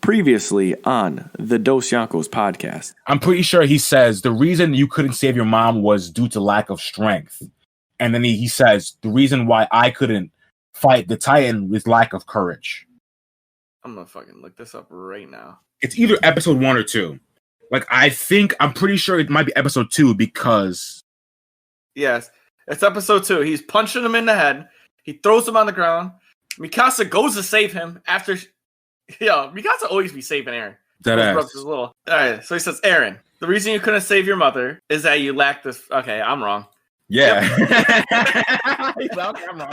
Previously on the Dosyonkos podcast. I'm pretty sure he says the reason you couldn't save your mom was due to lack of strength. And then he says the reason why I couldn't fight the Titan was lack of courage. I'm gonna fucking look this up right now. It's either episode 1 or 2. I'm pretty sure it might be episode 2 because... Yes, it's episode 2. He's punching him in the head. He throws him on the ground. Mikasa goes to save him after... Yo, Mikasa always be saving Eren. That ass. All right, so he says, Eren, the reason you couldn't save your mother is that you lack this... Okay, I'm wrong. Yeah. Yep. Okay, I'm wrong.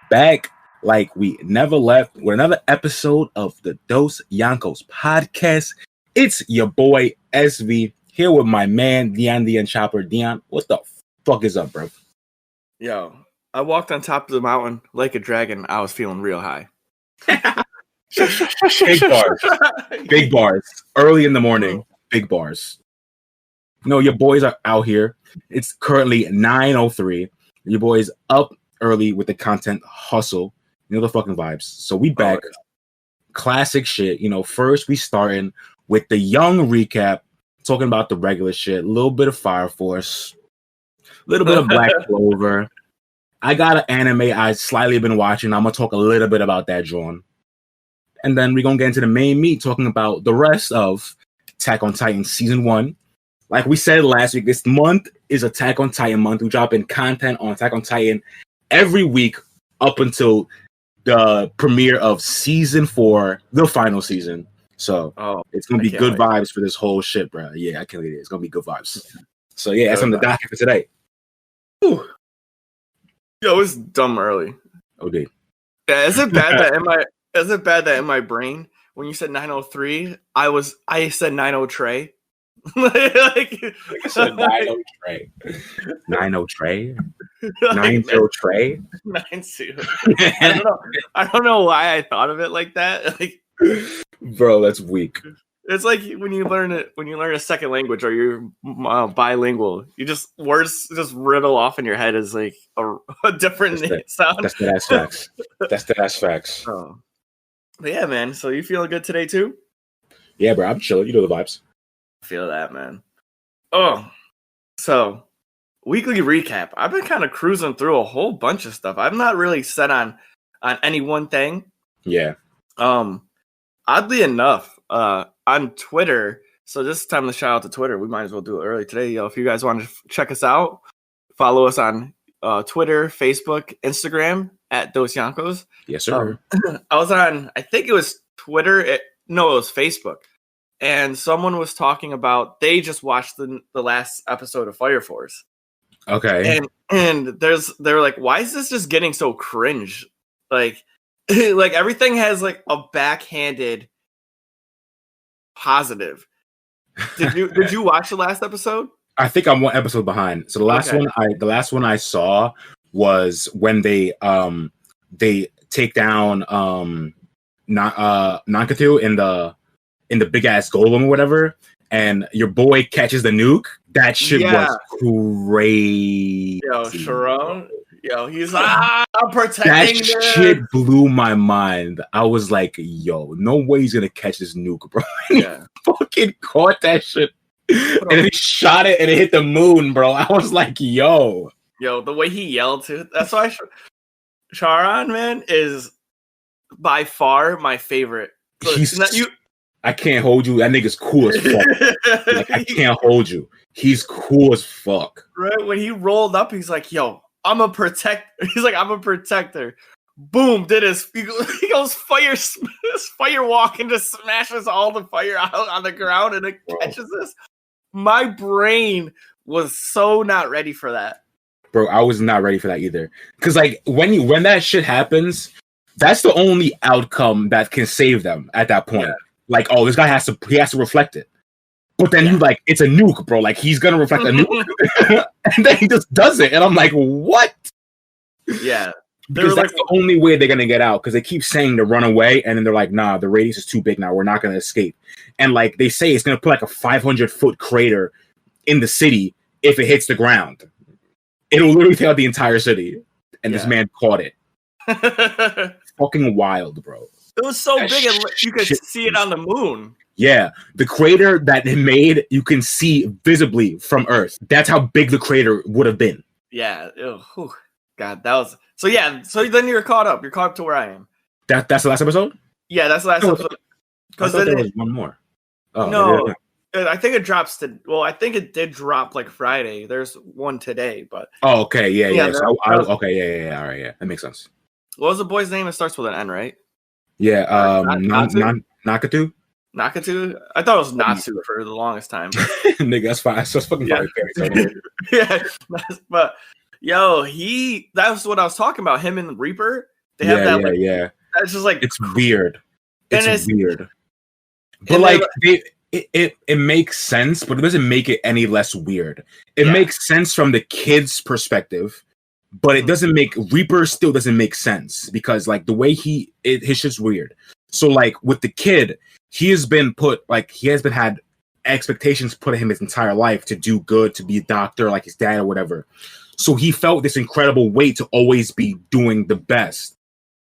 Back like we never left with another episode of the Dosyonkos podcast. It's your boy SV here with my man Deion Chopper. Deion, what the fuck is up, bro? Yo, I walked on top of the mountain like a dragon. I was feeling real high. Big bars. Early in the morning, big bars. No, your boys are out here. It's currently 9:03. Your boys up early with the content hustle. You know the fucking vibes. So we back. Classic shit. You know, first we starting with the young recap, talking about the regular shit. A little bit of Fire Force, a little bit of Black Clover. I got an anime I slightly been watching. I'm gonna talk a little bit about that, John. And then we're gonna get into the main meat, talking about the rest of Attack on Titan season 1. Like we said last week, this month is Attack on Titan month. We drop in content on Attack on Titan every week up until the premiere of season 4, the final season. So it's gonna be good vibes for this whole shit, bro. Yeah, I can't wait. It's gonna be good vibes. So yeah, that's on the docket for today. Ooh. Yo, it's dumb early. Oh, dude. Yeah, is it bad that in my brain when you said 903, I said 90 Trey? I said 90 Trey. 90 Trey. 90 Trey. 90. I don't know why I thought of it like that. Like, bro, that's weak. It's like when you learn a second language or you're bilingual, words just riddle off in your head as like a different sound. That's the ass facts. That's the ass facts. Oh. But yeah, man. So you feeling good today too? Yeah, bro. I'm chilling. You know the vibes. I feel that, man. Oh, so weekly recap. I've been kind of cruising through a whole bunch of stuff. I'm not really set on any one thing. Yeah. Oddly enough, on Twitter. So this is time to shout out to Twitter. We might as well do it early today. Yo, if you guys want to check us out, follow us on Twitter, Facebook, Instagram at Dosyonkos. Yes, sir. I was on, I think it was Twitter. It was Facebook. And someone was talking about they just watched the last episode of Fire Force. Okay. And they're like, why is this just getting so cringe? Like like everything has like a backhanded positive. Did you watch the last episode? I think I'm one episode behind. So the last one I saw was when they take down Nankatsu in the big ass golem or whatever, and your boy catches the nuke. That shit was crazy. Yo, Sharon. Yo, he's like, I'm protecting that shit blew my mind. I was like, yo, no way he's gonna catch this nuke, bro. And he fucking caught that shit. And then he shot it and it hit the moon, bro. I was like, yo. Yo, the way he yelled too. That's why Charon, man, is by far my favorite. I can't hold you. That nigga's cool as fuck. Like, I can't hold you. He's cool as fuck. Right? When he rolled up, he's like, yo, I'm a protector. He's like, I'm a protector. Boom, he goes fire walk and just smashes all the fire out on the ground and it catches this. My brain was so not ready for that. Bro, I was not ready for that either. Because like when that shit happens, that's the only outcome that can save them at that point. Yeah. Like, oh, this guy has to reflect it. But then it's a nuke, bro. Like, he's gonna reflect a nuke. And then he just does it. And I'm like, what? Yeah. Because that's the only way they're gonna get out. Because they keep saying to run away, and then they're like, "Nah, the radius is too big now. We're not gonna escape." And like they say, it's gonna put like a 500-foot crater in the city if it hits the ground. It'll literally take out the entire city. And this man caught it. Fucking wild, bro. It was so big, and you could see it on the moon. Yeah, the crater that it made, you can see visibly from Earth. That's how big the crater would have been. Yeah. God, that was... So yeah, so then you're caught up. You're caught up to where I am. That's the last episode? Yeah, that's the last episode. Because there was one more. Oh, no, I think it drops to... Well, I think it did drop like Friday. There's one today, but... Oh, okay, yeah. So okay, yeah. All right, yeah. That makes sense. What was the boy's name? It starts with an N, right? Yeah, Nakatu? Nakatu? I thought it was Natsu for the longest time. Nigga, that's fine. That's fucking fire. Yeah, but... Yo, that's what I was talking about. Him and Reaper. They have that. It's just like it's weird. It's weird. But like it makes sense, but it doesn't make it any less weird. It makes sense from the kid's perspective, but it doesn't make Reaper still doesn't make sense because like the way his shit's weird. So like with the kid, he has been had expectations put on him his entire life to do good, to be a doctor like his dad or whatever. So he felt this incredible weight to always be doing the best.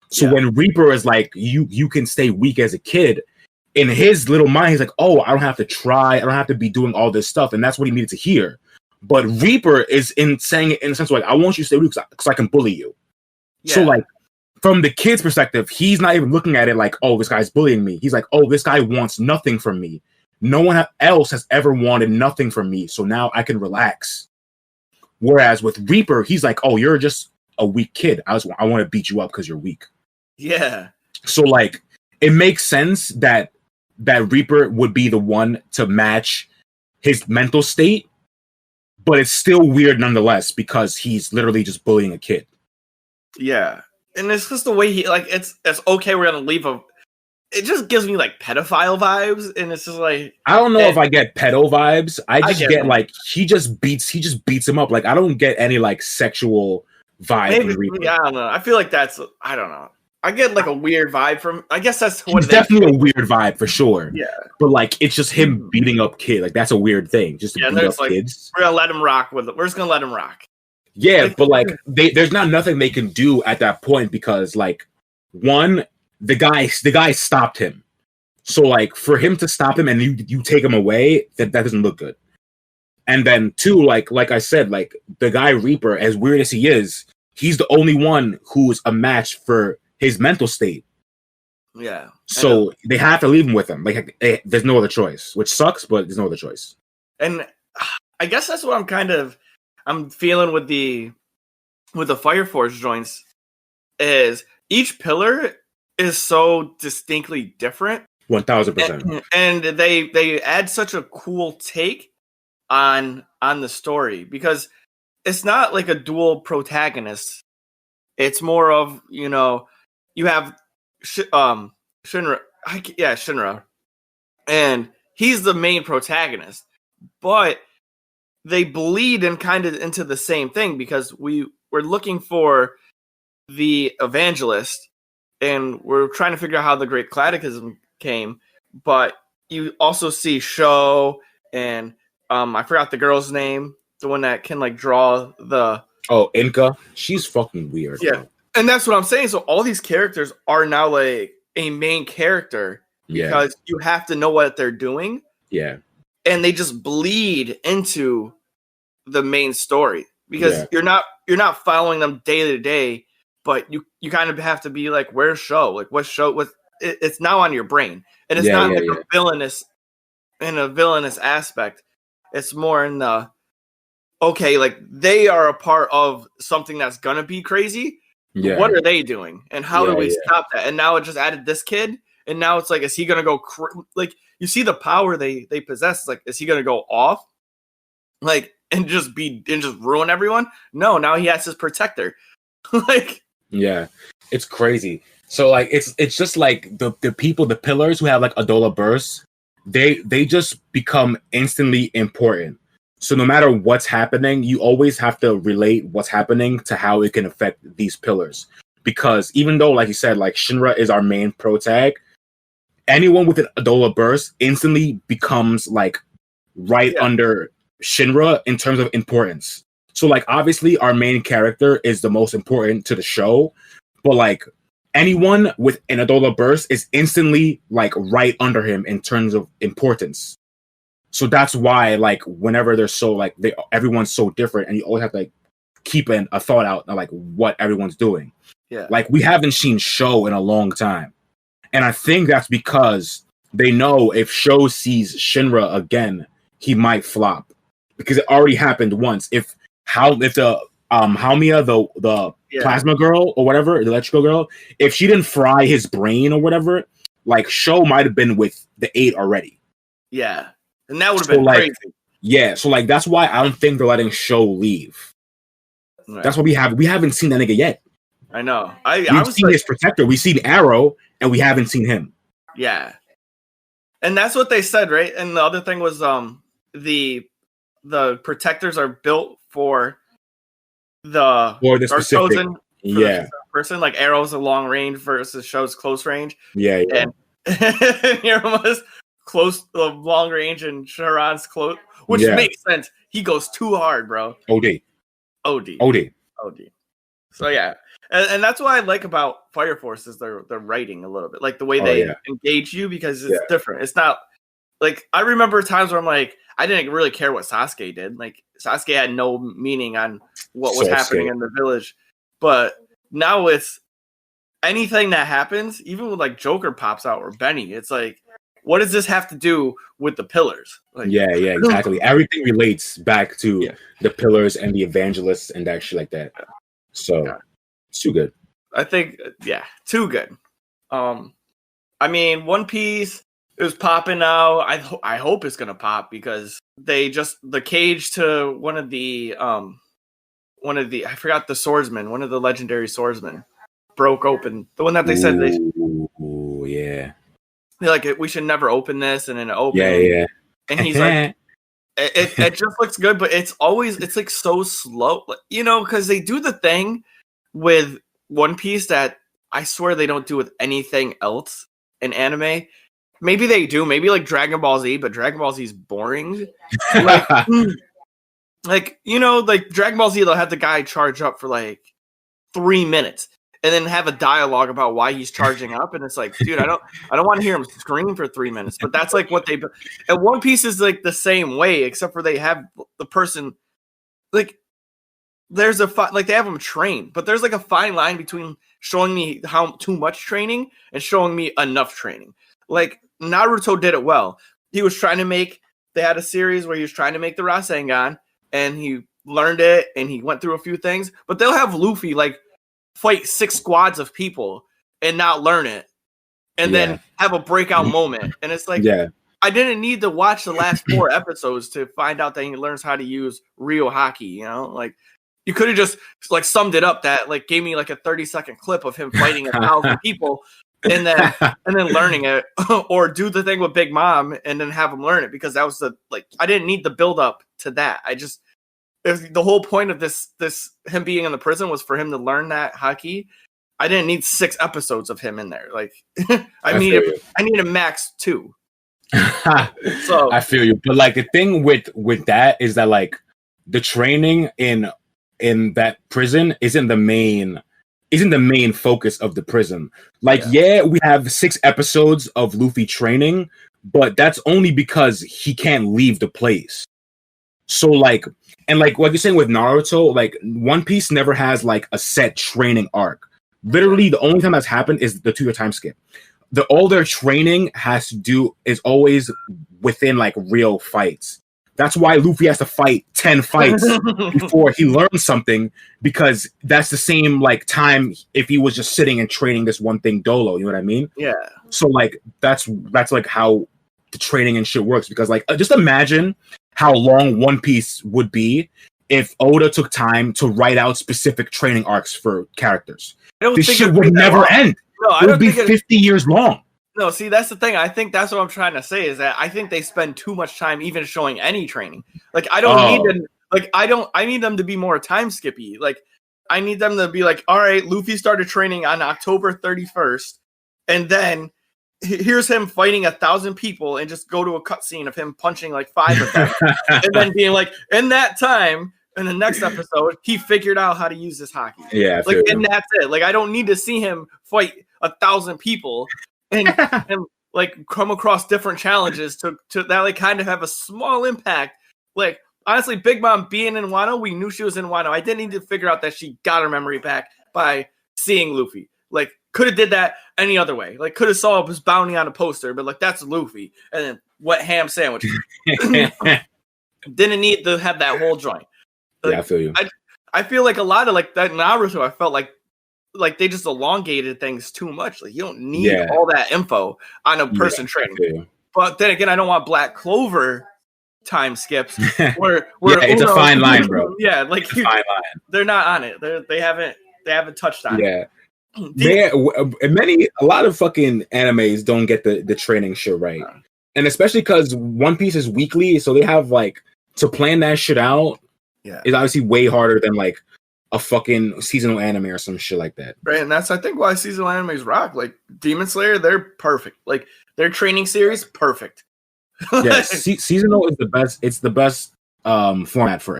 So when Reaper is like, you can stay weak as a kid, in his little mind, he's like, oh, I don't have to try. I don't have to be doing all this stuff. And that's what he needed to hear. But Reaper is saying it in a sense like, I want you to stay weak because I can bully you. Yeah. So like, from the kid's perspective, he's not even looking at it like, oh, this guy's bullying me. He's like, oh, this guy wants nothing from me. No one else has ever wanted nothing from me. So now I can relax. Whereas with Reaper, he's like, oh, you're just a weak kid. I want to beat you up because you're weak. Yeah. So like, it makes sense that Reaper would be the one to match his mental state, but it's still weird nonetheless because he's literally just bullying a kid. Yeah. And it's just the way it's okay, we're going to leave it just gives me like pedophile vibes, and it's just like I don't know if I get pedo vibes. I get like he just beats him up. Like I don't get any like sexual vibe. Maybe, I don't know. I feel like I don't know. I get like a weird vibe from. I guess that's what it's definitely a weird vibe for sure. Yeah, but like it's just him beating up kids. Like that's a weird thing. Just to beat up kids. We're gonna let him rock with it. We're just gonna let him rock. Yeah, but like there's not nothing they can do at that point because like one. The guy stopped him. So like for him to stop him and you take him away, that doesn't look good. And then two, like I said, like the guy Reaper, as weird as he is, he's the only one who's a match for his mental state. Yeah. So they have to leave him with him. Like there's no other choice, which sucks, but there's no other choice. And I guess that's what I'm feeling with the Fire Force joints is each pillar is so distinctly different. 1000%. And they add such a cool take on the story because it's not like a dual protagonist. It's more of, you have Shinra. Shinra. And he's the main protagonist. But they bleed in kind of into the same thing because we're looking for the evangelist and we're trying to figure out how the Great Cataclysm came, but you also see Sho and I forgot the girl's name, the one that can like draw the Inca. She's fucking weird. Yeah, bro. And that's what I'm saying. So all these characters are now like a main character because you have to know what they're doing. Yeah, and they just bleed into the main story because you're not following them day to day. But you kind of have to be like, where's Sho? Like, what Sho? It's now on your brain, and it's not like a villainous aspect. It's more in the like they are a part of something that's gonna be crazy. Yeah. What are they doing, and how do we stop that? And now it just added this kid, and now it's like, is he gonna go like? You see the power they possess. It's like, is he gonna go off, like, and just ruin everyone? No, now he has his protector, like. Yeah, it's crazy. So like it's just like the people, the pillars who have like Adola bursts, they just become instantly important. So no matter what's happening, you always have to relate what's happening to how it can affect these pillars. because even though, like you said, like Shinra is our main pro tag, anyone with an Adola burst instantly becomes like right under Shinra in terms of importance. So like obviously our main character is the most important to the show, but like anyone with an Adola burst is instantly like right under him in terms of importance. So that's why like whenever they're so like everyone's so different, and you always have to like keep a thought out of like what everyone's doing. Yeah. Like we haven't seen Sho in a long time. And I think that's because they know if Sho sees Shinra again, he might flop. Because it already happened once. If the Haomiya, the plasma girl or whatever, the electrical girl, if she didn't fry his brain or whatever, like Sho might have been with the 8 already. Yeah. And that would have been like, crazy. Yeah, so like that's why I don't think they're letting Sho leave. Right. That's what we haven't seen that nigga yet. I know. We've seen his protector. We've seen Arrow, and we haven't seen him. Yeah, and that's what they said, right? And the other thing was, the protectors are built for the specific person. Like Arrow's a long range versus Sho's close range. Yeah. And Irma's close, long range, and Sharon's close, which makes sense. He goes too hard, bro. OD. So yeah, and that's what I like about Fire Force is their writing a little bit, like the way they engage you, because it's different. It's not like I remember times where I'm like, I didn't really care what Sasuke did. Like Sasuke had no meaning on what was happening in the village, but now it's anything that happens, even with like Joker pops out or Benny, it's like, what does this have to do with the pillars? Like, yeah, exactly. Everything relates back to the pillars and the evangelists and that shit like that. So it's too good. I think, too good. I mean, One Piece is popping now. I hope it's gonna pop because the cage to one of the I forgot the swordsman, one of the legendary swordsmen broke open. The one that they said yeah. They're like, we should never open this, and then it opened. Yeah. And he's like, it just looks good, but it's like so slow, because they do the thing with One Piece that I swear they don't do with anything else in anime. Maybe they do, maybe like Dragon Ball Z, but Dragon Ball Z is boring. Like, like Dragon Ball Z, they'll have the guy charge up for like 3 minutes. And then have a dialogue about why he's charging up, and it's like, dude, I don't want to hear him scream for 3 minutes. But that's like what they. And One Piece is like the same way, except for they have the person, like, there's they have them trained, but there's like a fine line between showing me how too much training and showing me enough training. Like Naruto did it well. He was trying to make. They had a series where he was trying to make the Rasengan, and he learned it, and he went through a few things. But they'll have Luffy like fight 6 squads of people and not learn it, and then have a breakout moment. And it's like, I didn't need to watch the last 4 episodes to find out that he learns how to use real hockey. Like you could have just like summed it up that like gave me like a 30-second clip of him fighting 1,000 people and then learning it, or do the thing with Big Mom and then have him learn it, because that was I didn't need the build up to that. The whole point of this him being in the prison was for him to learn that hockey. I didn't need 6 episodes of him in there. Like I need a max 2. So I feel you. But like the thing with that is that like the training in that prison isn't the main focus of the prison. Like we have 6 episodes of Luffy training, but that's only because he can't leave the place. So like, and like what you're saying with Naruto, like One Piece never has like a set training arc. Literally, the only time that's happened is the 2-year time skip. All their training is always within like real fights. That's why Luffy has to fight 10 fights before he learns something, because that's the same like time if he was just sitting and training this one thing dolo. You know what I mean? Yeah. So like that's like how the training and shit works, because like just imagine how long One Piece would be if Oda took time to write out specific training arcs for characters. This shit would never end. No, it would be 50 years long. No, see, that's the thing. I think that's what I'm trying to say, is that I think they spend too much time even showing any training. Like I don't need them. Like I need them to be more time skippy. Like I need them to be like, all right, Luffy started training on October 31st, and then here's him fighting 1,000 people, and just go to a cutscene of him punching like 5 of them, and then being like, in that time, in the next episode, he figured out how to use his haki. Yeah, like, and that's it. Like, I don't need to see him fight 1,000 people and like come across different challenges to that like kind of have a small impact. Like, honestly, Big Mom being in Wano, we knew she was in Wano. I didn't need to figure out that she got her memory back by seeing Luffy. Like, could have did that any other way. Like, could have saw his bounty on a poster, but like, that's Luffy. And then wet ham sandwich. Didn't need to have that whole joint. Like, yeah, I feel you. I feel like a lot of like that Naruto, I felt like they just elongated things too much. Like, you don't need all that info on a person training. But then again, I don't want Black Clover time skips where it's a fine line, bro. Yeah, like fine line. They're not on it. They haven't touched on it. A lot of fucking animes don't get the training shit right. And especially because One Piece is weekly, so they have like to plan that shit out is obviously way harder than like a fucking seasonal anime or some shit like that. Right, and that's I think why seasonal animes rock. Like Demon Slayer, they're perfect. Like their training series, perfect. Yes, seasonal is the best. It's the best format for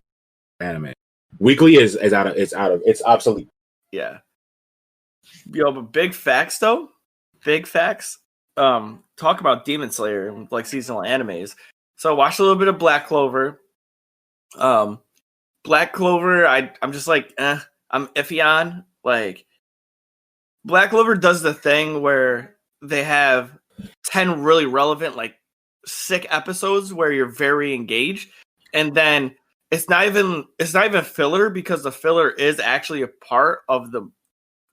anime. Weekly is it's obsolete. Yeah. Yo, but big facts though. Big facts. Talk about Demon Slayer, like seasonal animes. So I watched a little bit of Black Clover. Black Clover, I'm just like, I'm iffy on. Like, Black Clover does the thing where they have 10 really relevant, like, sick episodes where you're very engaged, and then it's not even filler, because the filler is actually a part of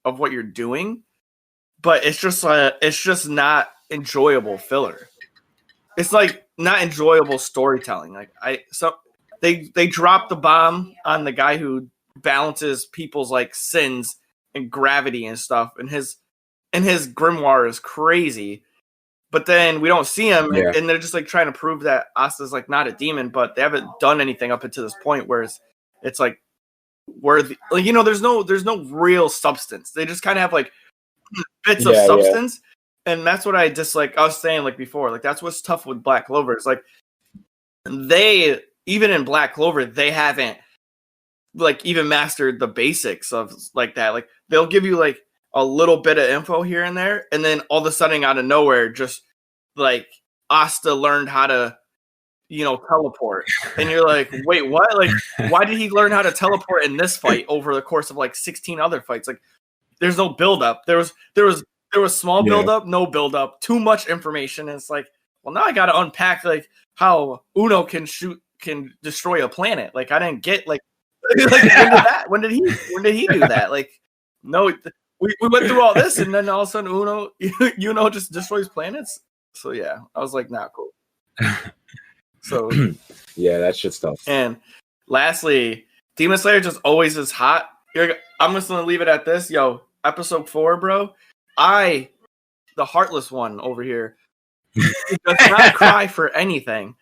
what you're doing, but it's just not enjoyable filler. It's like not enjoyable storytelling. Like they dropped the bomb on the guy who balances people's like sins and gravity and stuff, and his grimoire is crazy. But then we don't see him, and they're just like trying to prove that Asta's like not a demon, but they haven't done anything up until this point where it's like worthy. Like, you know, there's no real substance. They just kind of have like bits of substance, and that's what I dislike. I was saying like before, like that's what's tough with Black Clover. It's like they even in Black Clover they haven't like even mastered the basics of like that. Like they'll give you like a little bit of info here and there, and then all of a sudden out of nowhere, just like Asta learned how to, you know, teleport, and you're like, wait, what? Like, why did he learn how to teleport in this fight over the course of like 16 other fights? Like, there's no build up. There was small build up, no build up, too much information. And it's like, well, now I got to unpack like how Uno can destroy a planet. Like, I didn't get like when did he do that? Like, no. We went through all this, and then all of a sudden Uno just destroys planets. So yeah, I was like, not cool. So yeah, that shit's tough. And lastly, Demon Slayer just always is hot. I'm just gonna leave it at this. Yo, episode 4, bro. The heartless one over here, who does not cry for anything,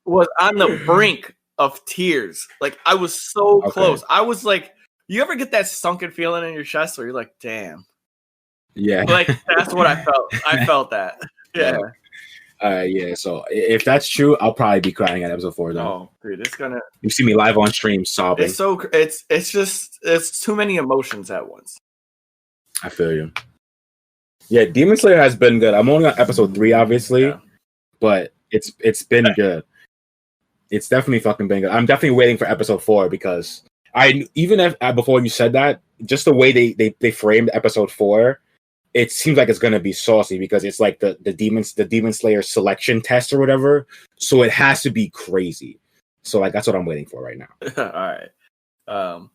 was on the brink of tears. Like, I was so close. I was like, you ever get that sunken feeling in your chest where you're like, damn. Yeah. Like, that's what I felt. I felt that. Yeah. Yeah. So if that's true, I'll probably be crying at episode 4 though. Oh, dude, it's gonna. You see me live on stream sobbing. It's too many emotions at once. I feel you. Yeah, Demon Slayer has been good. I'm only on episode 3, obviously, but it's been good. It's definitely fucking been good. I'm definitely waiting for episode 4 because before you said that, just the way they framed episode 4, it seems like it's gonna be saucy because it's like the Demon Slayer selection test or whatever. So it has to be crazy. So like that's what I'm waiting for right now. All right.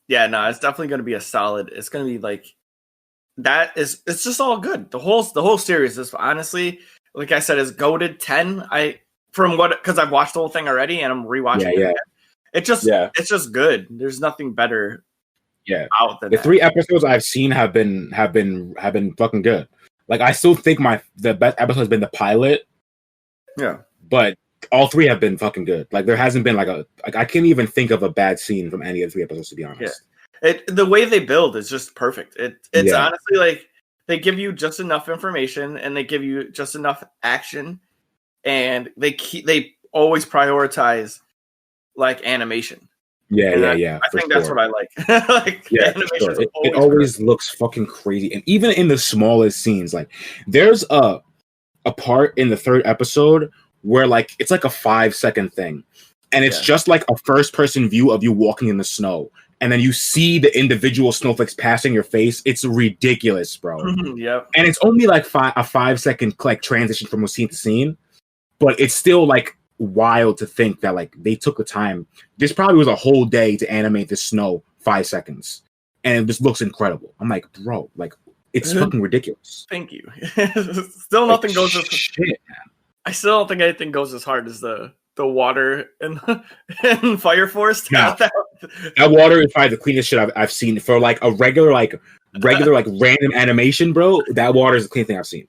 Yeah, no, it's definitely gonna be a solid. It's gonna be like that. It's just all good. The whole series is honestly, like I said, is goated 10. Because I've watched the whole thing already and I'm rewatching it again. It's just good. There's nothing better. Yeah, out than the that. 3 episodes I've seen have been fucking good. Like I still think the best episode has been the pilot. Yeah, but all 3 have been fucking good. Like there hasn't been I can't even think of a bad scene from any of the 3 episodes, to be honest. The way they build is just perfect. It's honestly like they give you just enough information and they give you just enough action, and they always prioritize like animation. Yeah. I think that's what I like. Like, animation it always looks fucking crazy, and even in the smallest scenes, like there's a part in the third episode where like it's like a 5-second thing, and it's just like a first-person view of you walking in the snow. And then you see the individual snowflakes passing your face. It's ridiculous, bro. Yep. And it's only like a 5-second like transition from scene to scene, but it's still like wild to think that like they took the time. This probably was a whole day to animate the snow 5 seconds, and it just looks incredible. I'm like, bro, like it's fucking ridiculous. Thank you. Still nothing goes as shit, man. I still don't think anything goes as hard as the water and Fire Force. Yeah. That water is probably the cleanest shit I've seen for like a regular like random animation, bro. That water is the cleanest thing I've seen.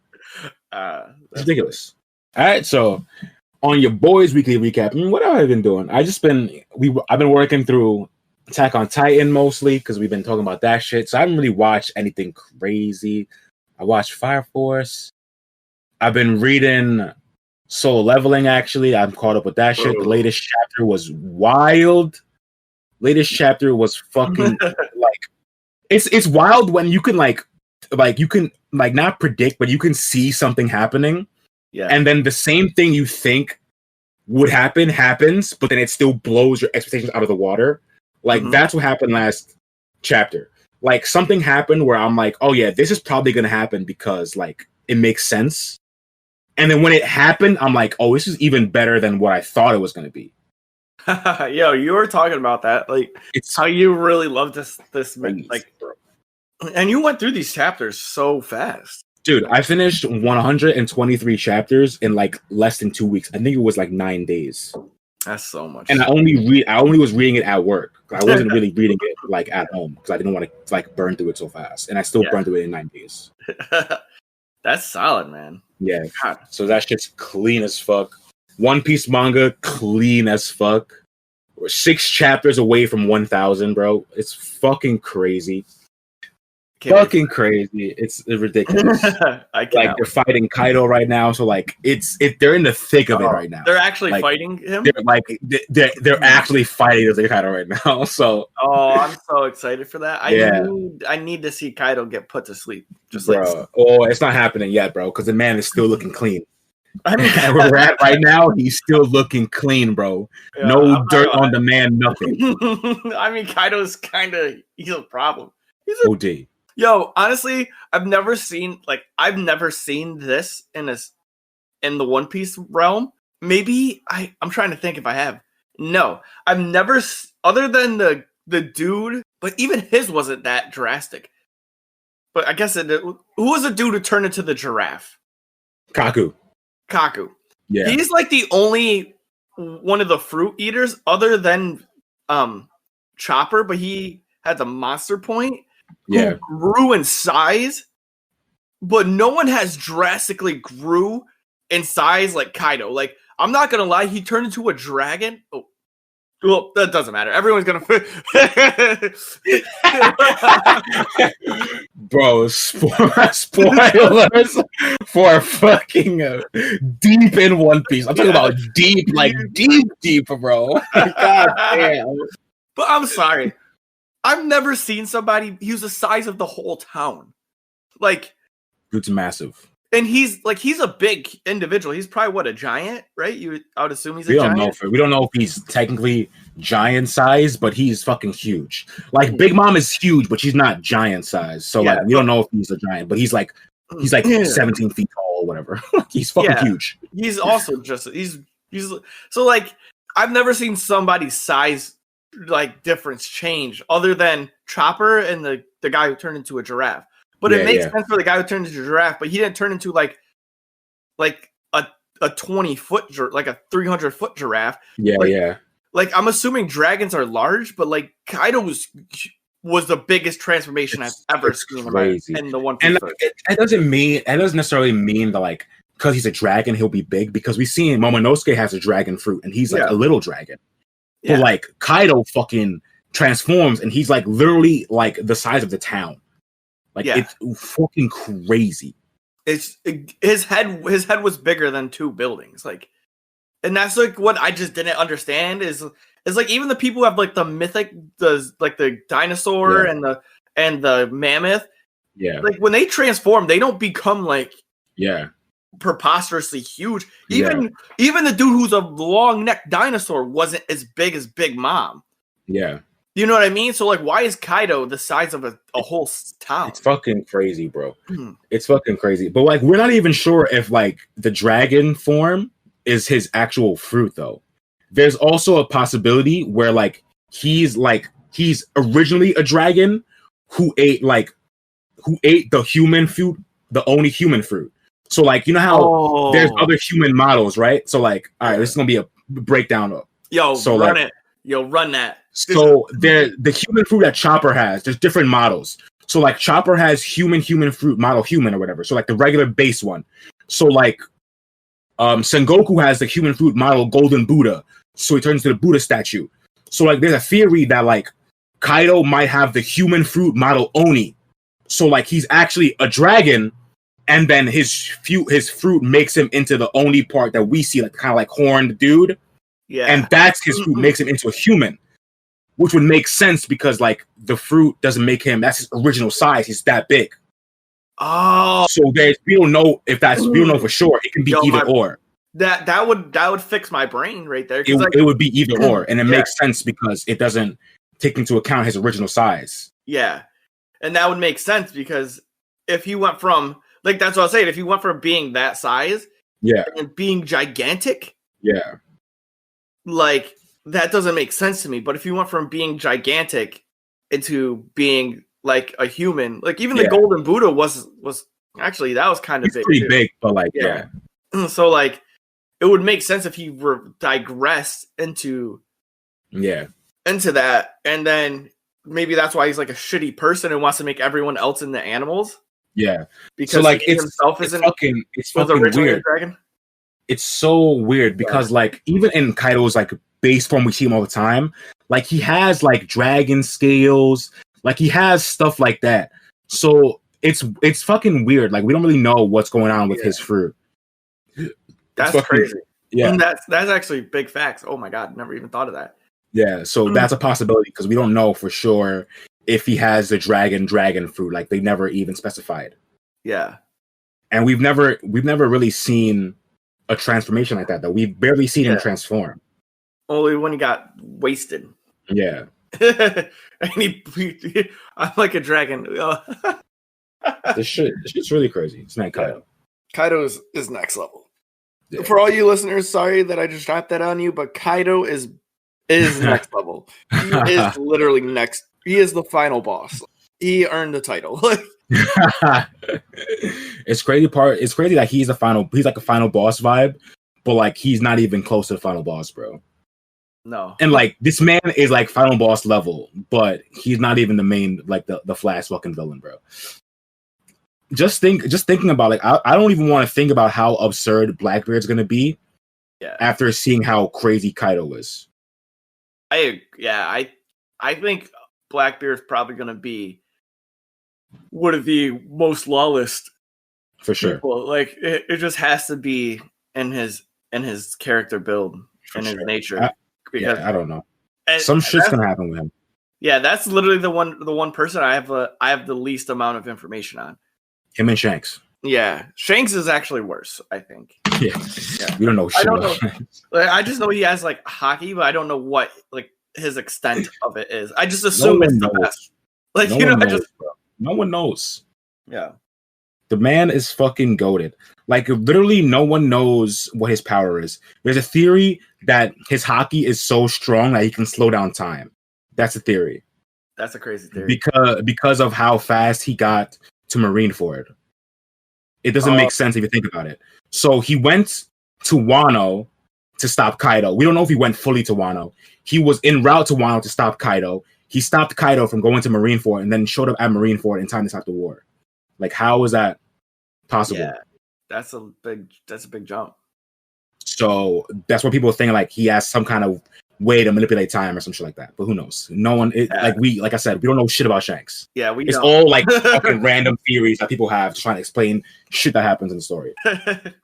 It's ridiculous. All right, so on your boys' weekly recap, what have I been doing? I've been working through Attack on Titan mostly because we've been talking about that shit. So I haven't really watched anything crazy. I watched Fire Force. I've been reading Solo Leveling. Actually, I'm caught up with that shit. The latest chapter was wild. Latest chapter was fucking like it's wild when you can like you can like not predict, but you can see something happening. Yeah. And then the same thing you think would happen happens, but then it still blows your expectations out of the water. Like that's what happened last chapter. Like something happened where I'm like, oh yeah, this is probably gonna happen because like it makes sense. And then when it happened, I'm like, oh, this is even better than what I thought it was gonna be. Yo, you were talking about that, like it's how you really love this like, bro. And you went through these chapters so fast, dude. I finished 123 chapters in like less than 2 weeks. I think it was like 9 days. That's so much. And I only was reading it at work. I wasn't really reading it like at home because I didn't want to like burn through it so fast. And I still burned through it in 9 days. That's solid, man. Yeah. God. So that shit's clean as fuck. One Piece manga, clean as fuck. We're 6 chapters away from 1,000, bro. It's fucking crazy. Fucking crazy. It's ridiculous. Like they're fighting Kaido right now, so like they're in the thick of it right now. They're actually like, fighting him. They're actually fighting Kaido right now. So I'm so excited for that. I need to see Kaido get put to sleep. Just bro. Like it's not happening yet, bro, because the man is still looking clean. I mean, where we're at right now, he's still looking clean, bro. Yeah, no dirt on the man, nothing. I mean, Kaido's he's a problem. He's OD. Yo, honestly, I've never seen this in the One Piece realm. Maybe I'm trying to think if I have. No, I've never, other than the dude, but even his wasn't that drastic. But I guess who was the dude who turned into the giraffe? Kaku. Yeah. He's like the only one of the fruit eaters other than Chopper, but he had the monster point. Who grew in size, but no one has drastically grew in size like Kaido. Like, I'm not gonna lie, he turned into a dragon. Oh, well, that doesn't matter. Everyone's gonna bro, spoilers for fucking deep in One Piece. I'm talking about deep, like deep, bro. God damn. But I'm sorry. I've never seen somebody use the size of the whole town. Like, it's massive. And he's a big individual. He's probably a giant, right? I would assume he's a giant. We don't know if he's technically giant size, but he's fucking huge. Like Big Mom is huge, but she's not giant size. So like we don't know if he's a giant, but he's like 17 feet tall or whatever. He's fucking huge. He's also he's so like I've never seen somebody's size like difference change other than Chopper and the guy who turned into a giraffe. But it makes sense for the guy who turned into a giraffe, but he didn't turn into like a 20-foot, like a 300-foot giraffe. Like I'm assuming dragons are large, but like Kaido was the biggest transformation I've ever seen in the One Piece. And it doesn't necessarily mean that like because he's a dragon he'll be big, because we seen Momonosuke has a dragon fruit and he's like a little dragon. But like Kaido fucking transforms, and he's like literally like the size of the town. Like it's fucking crazy. It's his head was bigger than 2 buildings. Like, and that's like what I just didn't understand is like even the people who have like the mythic, the dinosaur and the mammoth. Yeah. Like when they transform, they don't become like preposterously huge. Even the dude who's a long neck dinosaur wasn't as big as Big Mom. Yeah. You know what I mean? So like, why is Kaido the size of a whole town? It's fucking crazy, bro. It's fucking crazy. But like, we're not even sure if like the dragon form is his actual fruit, though. There's also a possibility where like he's originally a dragon who ate the human fruit, the only human fruit. So like, you know how there's other human models, right? So like, all right, this is gonna be a breakdown of. Run that. So the human fruit that Chopper has, there's different models. So like Chopper has human fruit model human or whatever. So like the regular base one. So like Sengoku has the human fruit model Golden Buddha. So he turns into the Buddha statue. So like there's a theory that like Kaido might have the human fruit model Oni. So like he's actually a dragon, and then his fruit makes him into the Oni part that we see, like kind of like horned dude. Yeah. And that's his fruit makes him into a human. Which would make sense because like the fruit doesn't make him, that's his original size. He's that big. Oh, so we don't know if that's we don't know for sure. It can be either or. That would fix my brain right there. It would be either or, and it makes sense because it doesn't take into account his original size. Yeah, and that would make sense because if he went from like that's what I was saying. If he went from being that size, and being gigantic, like. That doesn't make sense to me. But if you went from being gigantic into being like a human, like even the Golden Buddha was actually that was kind of big. Pretty big, but like So like it would make sense if he digressed into that, and then maybe that's why he's like a shitty person and wants to make everyone else into animals. Yeah, because so like he himself isn't it's fucking weird. Dragon. It's so weird because like even in Kaido's like base form we see him all the time, like he has like dragon scales, like he has stuff like that. So it's fucking weird. Like we don't really know what's going on with his fruit. That's crazy. Yeah, and that's actually big facts. Oh my god, never even thought of that. Yeah, so that's a possibility because we don't know for sure if he has the dragon fruit. Like they never even specified. Yeah, and we've never really seen a transformation like that. Though we've barely seen him transform. Only when he got wasted. Yeah. And I'm like a dragon. This shit's really crazy. It's not Kaido. Kaido is next level. Yeah. For all you listeners, sorry that I just dropped that on you, but Kaido is next level. He is literally next. He is the final boss. He earned the title. It's crazy that he's like a final boss vibe, but like he's not even close to the final boss, bro. No. And like this man is like final boss level, but he's not even the main, like the Flash fucking villain, bro. Just thinking about like I don't even want to think about how absurd Blackbeard's gonna be after seeing how crazy Kaido is. I think Blackbeard's probably gonna be one of the most lawless for sure. People. Like it just has to be in his character build and his nature. Because I don't know. Some shit's gonna happen with him. Yeah, that's literally the one person I have the least amount of information on. Him and Shanks. Yeah, Shanks is actually worse, I think. Yeah. We don't know shit. I just know he has like hockey, but I don't know what like his extent of it is. I just assume it's the best. Like no one knows. Yeah. The man is fucking goated. Like literally no one knows what his power is. There's a theory that his hockey is so strong that he can slow down time. That's a theory. That's a crazy theory. Because of how fast he got to Marineford. It doesn't make sense if you think about it. So he went to Wano to stop Kaido. We don't know if he went fully to Wano. He was en route to Wano to stop Kaido. He stopped Kaido from going to Marineford and then showed up at Marineford in time to stop the war. Like, how is that possible? Yeah, that's a big jump. So that's what people think. Like he has some kind of way to manipulate time or some shit like that. But who knows? No one, like I said, we don't know shit about Shanks. Yeah, it's all like fucking random theories that people have trying to explain shit that happens in the story.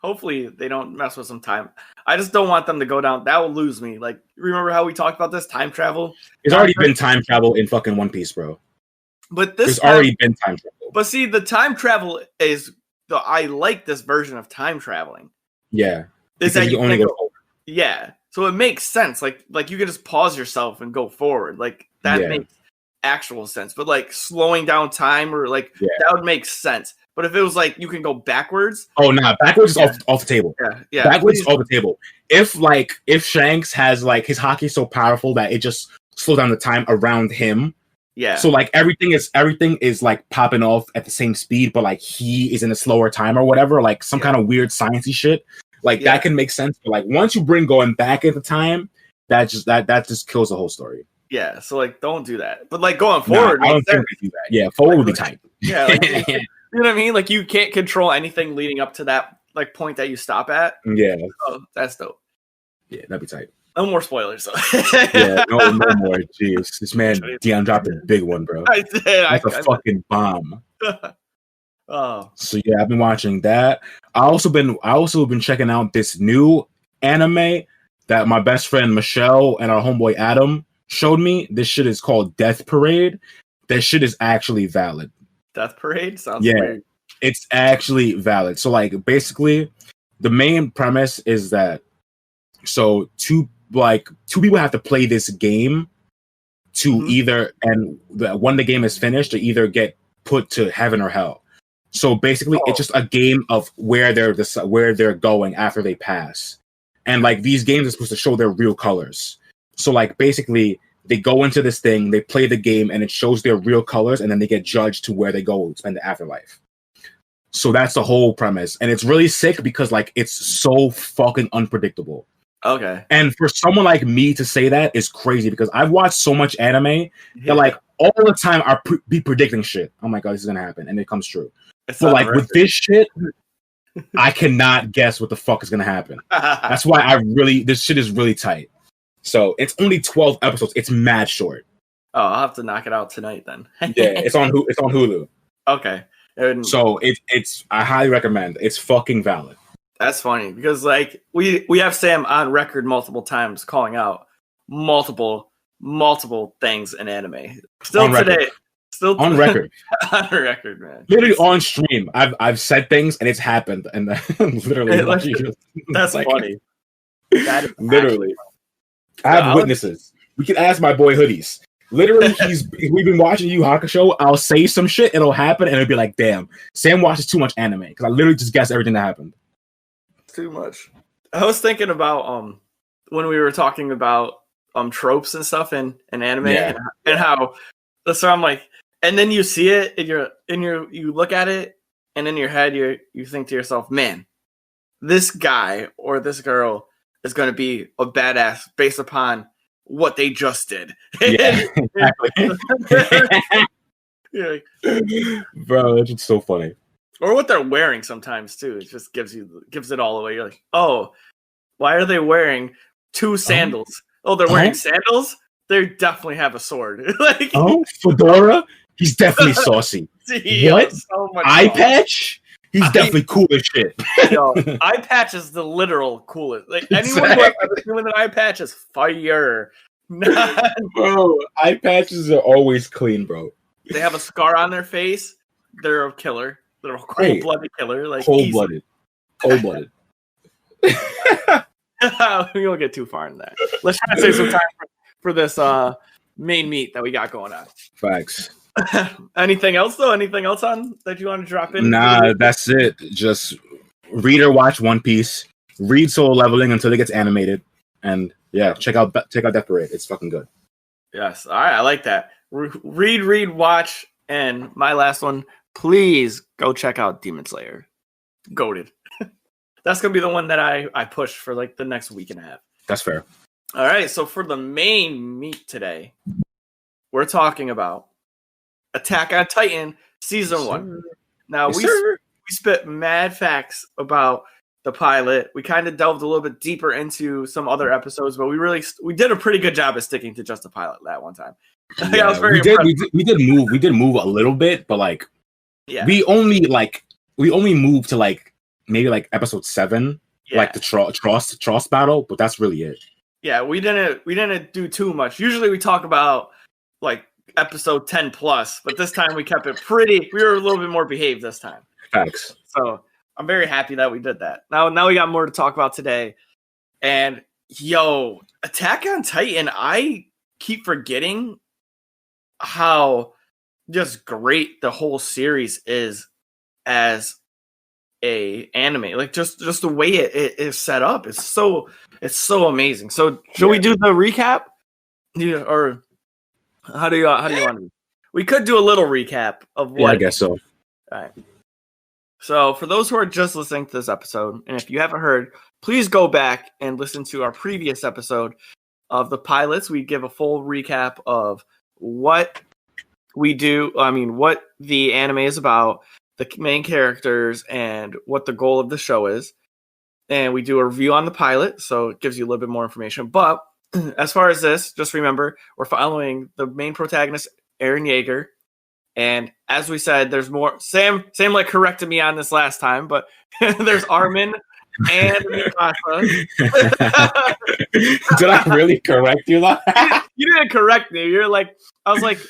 Hopefully they don't mess with some time. I just don't want them to go down. That will lose me. Like, remember how we talked about this time travel? There's already been time travel in fucking One Piece, bro. But there's already been time travel. But see, the time travel is I like this version of time traveling. Yeah, is that you only go forward. Yeah, so it makes sense. Like you can just pause yourself and go forward. Like that makes actual sense. But like slowing down time or like that would make sense. But if it was like you can go backwards, backwards is off the table. Yeah, backwards is off the table. If Shanks has like his hockey so powerful that it just slows down the time around him. Yeah. So like everything is like popping off at the same speed, but like he is in a slower time or whatever, like some kind of weird sciencey shit. Like that can make sense. But like once you bring going back into time, that just kills the whole story. Yeah. So like don't do that. But like going forward, I don't think they do that. Yeah, forward would be tight. Yeah. Like, you know what I mean? Like you can't control anything leading up to that like point that you stop at. Yeah. Oh, that's dope. Yeah, that'd be tight. No more spoilers, though. Yeah, no more. Jeez, this man Deion dropped a big one, bro. I did. That's a fucking bomb. Oh. So yeah, I've been watching that. I also been checking out this new anime that my best friend Michelle and our homeboy Adam showed me. This shit is called Death Parade. That shit is actually valid. Death Parade sounds weird. It's actually valid. So like basically, the main premise is that two people have to play this game to either, and when the game is finished, to either get put to heaven or hell. So basically, it's just a game of where they're going after they pass, and like these games are supposed to show their real colors. So like basically, they go into this thing, they play the game, and it shows their real colors, and then they get judged to where they go spend the afterlife. So that's the whole premise, and it's really sick because like it's so fucking unpredictable. Okay. And for someone like me to say that is crazy because I've watched so much anime that like all the time I be predicting shit. I'm like, oh, this is gonna happen, and it comes true. So like with this shit, I cannot guess what the fuck is gonna happen. That's why this shit is really tight. So it's only 12 episodes. It's mad short. Oh, I'll have to knock it out tonight then. Yeah, it's on Hulu. Okay. So it's I highly recommend. It's fucking valid. That's funny because like we have Sam on record multiple times calling out multiple things in anime. Still today. Still on record. On record, man. Literally on stream. I've said things and it's happened and literally that's like, funny. That is literally. I have witnesses. We can ask my boy Hoodies. Literally, we've been watching Yu Hakusho. I'll say some shit, it'll happen, and it'll be like, damn, Sam watches too much anime because I literally just guess everything that happened. Too much. I was thinking about when we were talking about tropes and stuff in anime and how so I'm like, and then you see it and you look at it and in your head you think to yourself, man, this guy or this girl is going to be a badass based upon what they just did. Yeah, exactly. Bro, it's just so funny. Or what they're wearing sometimes too. It just gives it all away. You're like, oh, why are they wearing two sandals? They're wearing sandals? They definitely have a sword. Like, Fedora? He's definitely saucy. What? So much eye patch? He's definitely cool as shit. Yo, eye patch is the literal coolest. Like anyone who I've ever seen with an eye patch is fire. Bro, eye patches are always clean, bro. They have a scar on their face. They're a killer. They're a cold-blooded killer. Like cold-blooded. Cold-blooded. We won't get too far in that. Let's try to save some time for this main meat that we got going on. Facts. Anything else though? Anything else on that you want to drop in? Nah, that's it. Just read or watch One Piece. Read Solo Leveling until it gets animated, and check out Death Parade. It's fucking good. Yes, all right, I like that. Read, watch, and my last one. Please go check out Demon Slayer. Goated. That's gonna be the one that I push for like the next week and a half. That's fair. All right, so for the main meat today, we're talking about Attack on Titan Season 1. Now, we spit mad facts about the pilot. We kind of delved a little bit deeper into some other episodes, but we did a pretty good job of sticking to just the pilot that one time. Yeah, we did move a little bit, but like we only moved to like maybe like episode 7, like the Trost battle, but that's really it. Yeah, we didn't do too much. Usually we talk about like episode 10 plus, but this time we kept it we were a little bit more behaved this time. Facts. So I'm very happy that we did that. Now we got more to talk about today. And Attack on Titan, I keep forgetting how just great the whole series is as a anime. Like just the way it is set up. It's so amazing. So should we do the recap? Yeah, or how do you want to? We could do a little recap of what. Yeah, I guess so. All right. So for those who are just listening to this episode, and if you haven't heard, please go back and listen to our previous episode of the pilots. We give a full recap of what we do. I mean, what the anime is about, the main characters, and what the goal of the show is. And we do a review on the pilot, so it gives you a little bit more information. But as far as this, just remember, we're following the main protagonist, Eren Yeager. And as we said, there's more. Sam like corrected me on this last time, but there's Armin and Mikasa. Did I really correct you? You didn't correct me. You're like, I was like,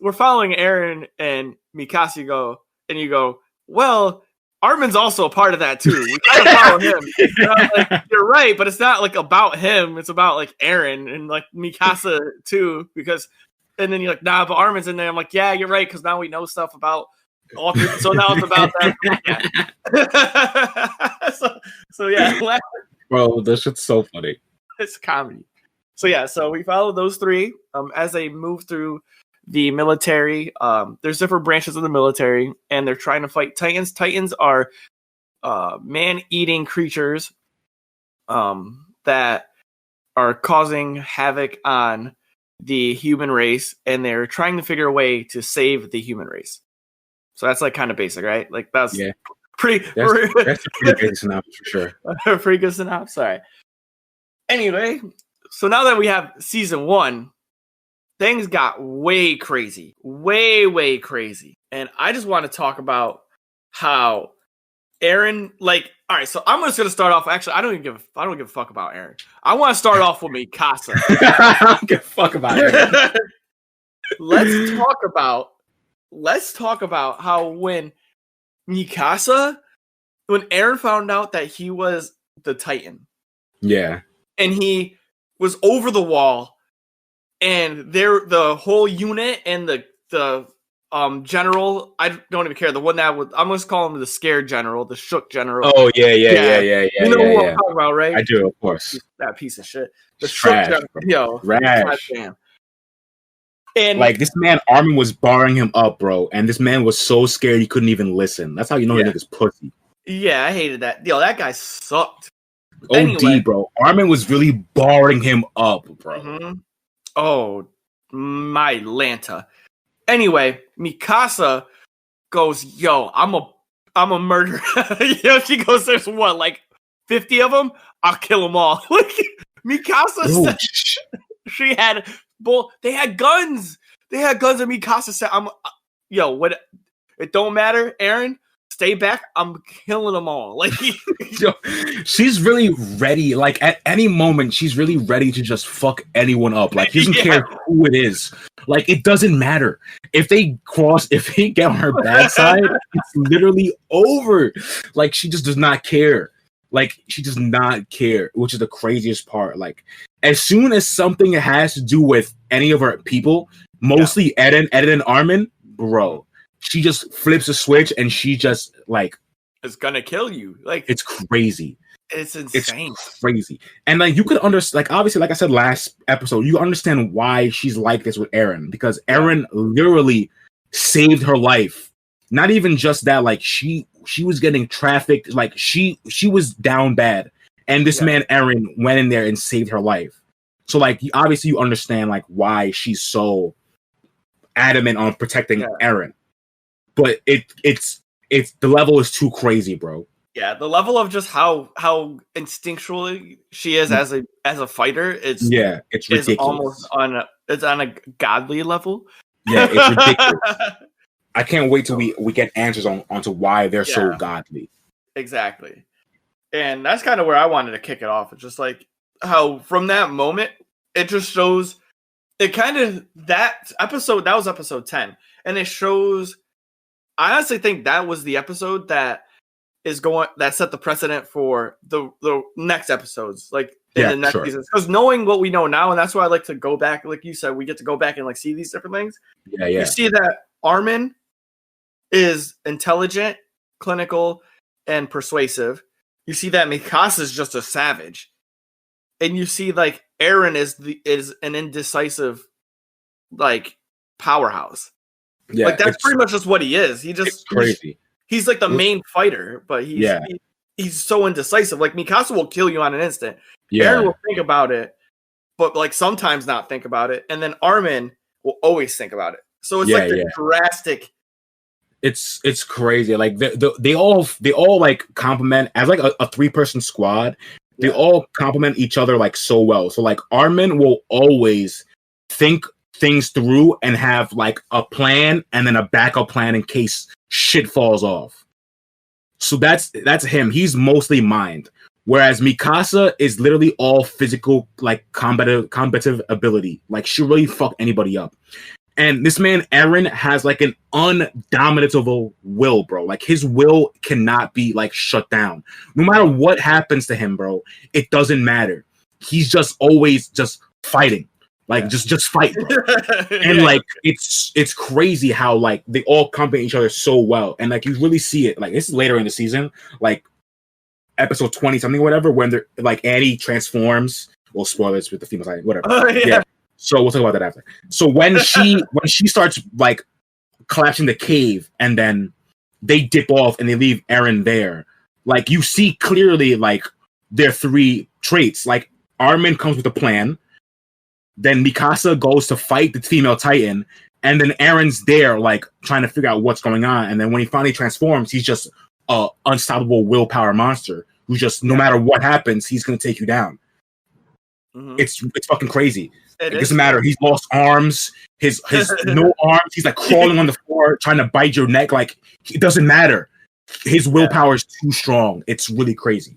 we're following Eren and Mikasa. You go, well, Armin's also a part of that too. We gotta follow him. And I was like, you're right, but it's not like about him. It's about like Eren and like Mikasa too, because. And then you're like, nah, but Armin's in there. I'm like, yeah, you're right, because now we know stuff about all people. So now it's about that. so yeah. Bro, this shit's so funny. It's comedy. So yeah, so we follow those three as they move through the military. There's different branches of the military, and they're trying to fight Titans. Titans are man-eating creatures that are causing havoc on the human race, and they're trying to figure a way to save the human race. So that's like kind of basic, right? Like that's pretty. That's a pretty basic synopsis for sure. Pretty good synopsis. All right. Anyway, so now that we have season 1, things got way crazy, way crazy, and I just want to talk about how Eren, like, all right, so I'm just gonna start off. Actually, I don't give a fuck about Eren. I want to start off with Mikasa. I don't give a fuck about Eren. Let's talk about how when Eren found out that he was the Titan. Yeah. And he was over the wall, and the whole unit and the general, I don't even care. The one that I'm just calling him the scared general, the shook general. Oh yeah. You know what I'm talking about, right? I do, of course. That piece of shit. The shook general. Rash. And like this man, Armin was barring him up, bro, and this man was so scared he couldn't even listen. That's how you know the nigga's pussy. Yeah, I hated that. That guy sucked. OD, anyway, bro. Armin was really barring him up, bro. Mm-hmm. Oh, my Lanta. Anyway, Mikasa goes, yo, I'm a murderer. She goes, there's what, like 50 of them? I'll kill them all. Like Mikasa said, she had they had guns. They had guns, and Mikasa said, what? It don't matter, Eren. Stay back. I'm killing them all. Like, she's really ready. Like at any moment, she's really ready to just fuck anyone up. Like, she doesn't care who it is. Like, it doesn't matter if they get on her bad side. It's literally over. Like, she just does not care. Like, she does not care, which is the craziest part. Like, as soon as something has to do with any of her people, mostly Eren and Armin, bro. She just flips a switch and she just like it's gonna kill you. Like it's crazy. It's insane. It's crazy. And like you could understand, like obviously, like I said last episode, you understand why she's like this with Eren, because Eren literally saved her life. Not even just that, like she was getting trafficked, like she was down bad, and this man Eren went in there and saved her life. So like obviously you understand like why she's so adamant on protecting Eren. But it's the level is too crazy, bro. Yeah, the level of just how instinctually she is as a fighter it's ridiculous. Is almost on a godly level. Yeah, it's ridiculous. I can't wait till we get answers onto why they're so godly. Exactly. And that's kind of where I wanted to kick it off. It's just like how from that moment, it just shows it kind of that was episode 10. And it shows, I honestly think that was the episode that set the precedent for the next episodes, like in the next seasons. Because knowing what we know now, and that's why I like to go back, like you said, we get to go back and like see these different things. Yeah. You see that Armin is intelligent, clinical, and persuasive. You see that Mikasa is just a savage, and you see like Eren is an indecisive, like powerhouse. Yeah, like that's pretty much just what he is. It's crazy. He's like the main fighter, but he's so indecisive. Like Mikasa will kill you on an instant. Yeah. Eren will think about it, but like sometimes not think about it, and then Armin will always think about it. So it's like the drastic. It's crazy. Like they all like complement as like a 3-person squad. They all complement each other like so well. So like Armin will always think things through and have like a plan and then a backup plan in case shit falls off. So that's him. He's mostly mind. Whereas Mikasa is literally all physical, like combative ability. Like she really fuck anybody up. And this man, Eren, has like an undominable will, bro. Like his will cannot be like shut down. No matter what happens to him, bro, it doesn't matter. He's just always just fighting. Like just fight, bro. And like it's crazy how like they all complement each other so well. And like you really see it. Like this is later in the season, like episode 20 something or whatever, when they're like Annie transforms. Well, spoilers with the female side, whatever. Yeah. So we'll talk about that after. So when she starts like collapsing the cave and then they dip off and they leave Eren there, like you see clearly like their 3 traits. Like Armin comes with a plan, then Mikasa goes to fight the female Titan, and then Eren's there like trying to figure out what's going on. And then when he finally transforms, he's just a unstoppable willpower monster who just no matter what happens, he's gonna take you down. Mm-hmm. It's fucking crazy. It doesn't matter. He's lost arms. His no arms. He's like crawling on the floor, trying to bite your neck. Like it doesn't matter. His willpower is too strong. It's really crazy.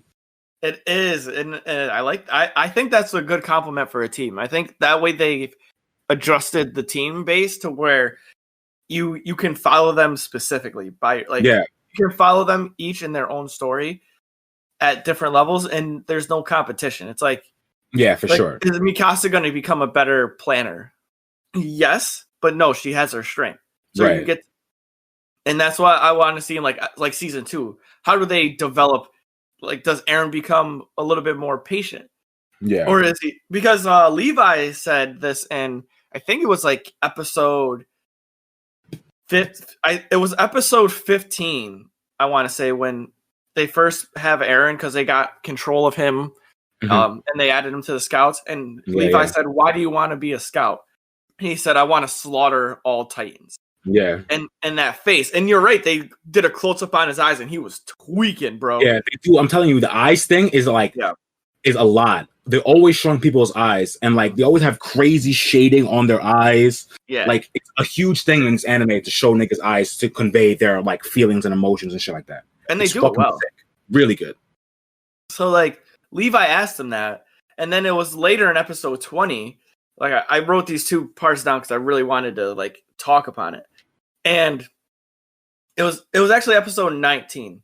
It is, and I think that's a good compliment for a team. I think that way they've adjusted the team base to where you can follow them specifically by like you can follow them each in their own story at different levels, and there's no competition. It's like. Yeah, for sure. Is Mikasa going to become a better planner? Yes, but no, she has her strength. So you get, and that's why I want to see in like season 2. How do they develop? Like, does Eren become a little bit more patient? Yeah, or is he? Because Levi said this, and I think it was like episode 5. It was episode 15. I want to say when they first have Eren because they got control of him. Mm-hmm. And they added him to the scouts. And Levi said, "Why do you want to be a scout?" He said, "I want to slaughter all Titans." Yeah. And that face. And you're right. They did a close up on his eyes, and he was tweaking, bro. Yeah, they do. I'm telling you, the eyes thing is like is a lot. They're always showing people's eyes, and like they always have crazy shading on their eyes. Yeah, like it's a huge thing in this anime to show niggas' eyes to convey their like feelings and emotions and shit like that. And they do it well. Sick. Really good. So like. Levi asked him that, and then it was later in episode 20. Like I wrote these 2 parts down because I really wanted to like talk upon it, and it was actually episode 19,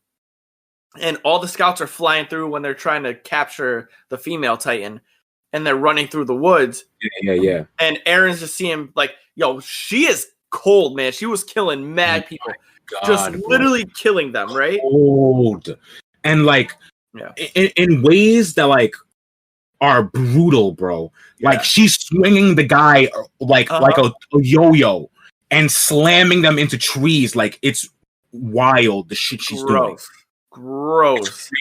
and all the scouts are flying through when they're trying to capture the female Titan, and they're running through the woods. Yeah. And Eren's just seeing like, yo, she is cold, man. She was killing mad people, just literally killing them, right? Cold, and like. Yeah. In ways that like are brutal, bro. Like she's swinging the guy like a yo-yo and slamming them into trees. Like it's wild the shit she's doing. Gross.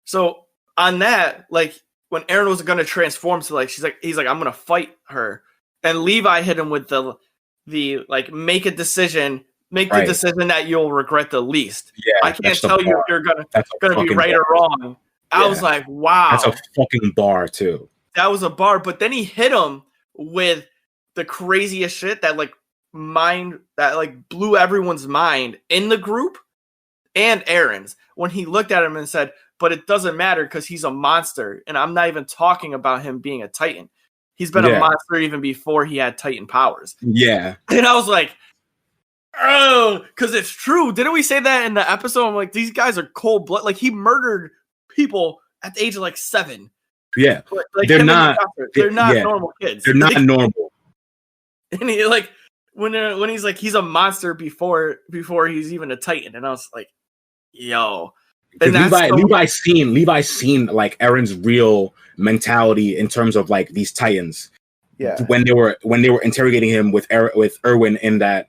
So on that, like when Eren was gonna transform to like he's like I'm gonna fight her, and Levi hit him with the like make a decision, make the decision that you'll regret the least. Yeah, I can't tell you if you're gonna be right or wrong. I was like, wow, that's a fucking bar too. That was a bar, but then he hit him with the craziest shit that blew everyone's mind in the group and Aaron's when he looked at him and said, "But it doesn't matter because he's a monster, and I'm not even talking about him being a Titan. He's been a monster even before he had Titan powers." Yeah, and I was like, "Oh, because it's true." Didn't we say that in the episode? I'm like, these guys are cold blood. Like he murdered people at the age of like 7. Yeah, like they're not normal kids. They're not normal. And he like when he's like he's a monster before he's even a Titan, and I was like, yo. And Levi's seen like Aaron's real mentality in terms of like these Titans. Yeah, when they were interrogating him with Erwin in that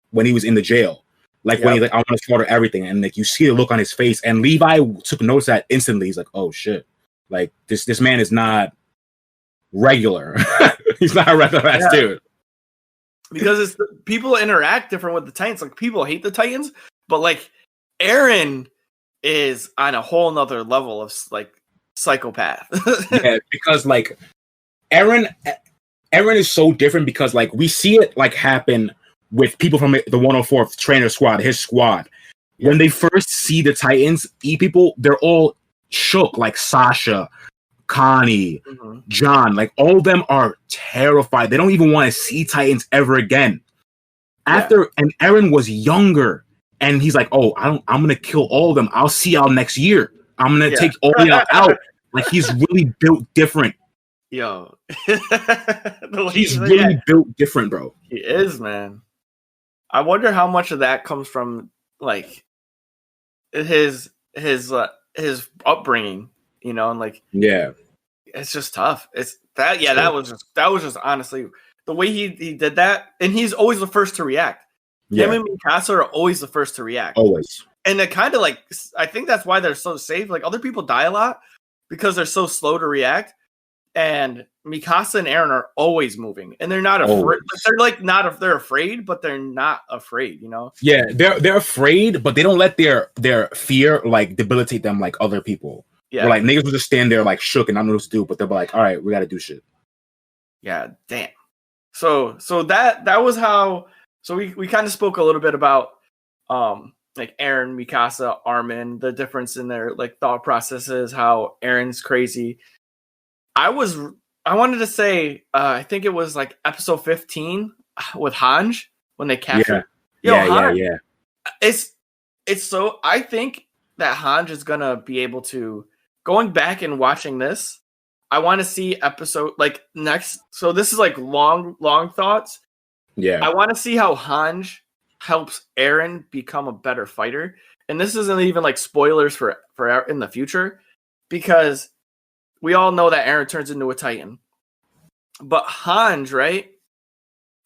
when he was in the jail, like when he's like, I want to slaughter everything, and like you see the look on his face, and Levi took notice of that instantly. He's like, oh shit. Like this man is not regular. He's not a regular ass dude. Because people interact different with the Titans. Like people hate the Titans, but like Aaron is on a whole nother level of like psychopath. Yeah, because like Aaron is so different because like we see it like happen with people from the 104th trainer squad, his squad. Yeah. When they first see the Titans eat people, they're all shook, like Sasha, Connie, John, like all of them are terrified. They don't even want to see Titans ever again. And Aaron was younger, and he's like, "Oh, I'm gonna kill all of them. I'll see y'all next year. I'm gonna take all y'all out." Like he's really built different. Yo, he's really built different, bro. He is, man. I wonder how much of that comes from like his upbringing, you know, and like it's just tough. It's that that was just honestly the way he did that, and he's always the first to react. Him and Mikasa are always the first to react. Always. And it kind of like I think that's why they're so safe. Like other people die a lot because they're so slow to react. And Mikasa and Aaron are always moving, and they're not afraid. They're like they're afraid, but they're not afraid. You know? Yeah, they're afraid, but they don't let their fear like debilitate them like other people. Yeah, like niggas will just stand there like shook and I don't know what to do, but they're like, all right, we got to do shit. Yeah, damn. So that was how. So we kind of spoke a little bit about like Aaron, Mikasa, Armin, the difference in their like thought processes. How Aaron's crazy. I wanted to say, I think it was like episode 15 with Hanj when they captured. Yeah. It's so, I think that Hanj is going to be able to, going back and watching this, I want to see episode like next. So this is like long thoughts. Yeah. I want to see how Hanj helps Aaron become a better fighter. And this isn't even like spoilers for in the future, because we all know that Aaron turns into a Titan. But Hanj, right?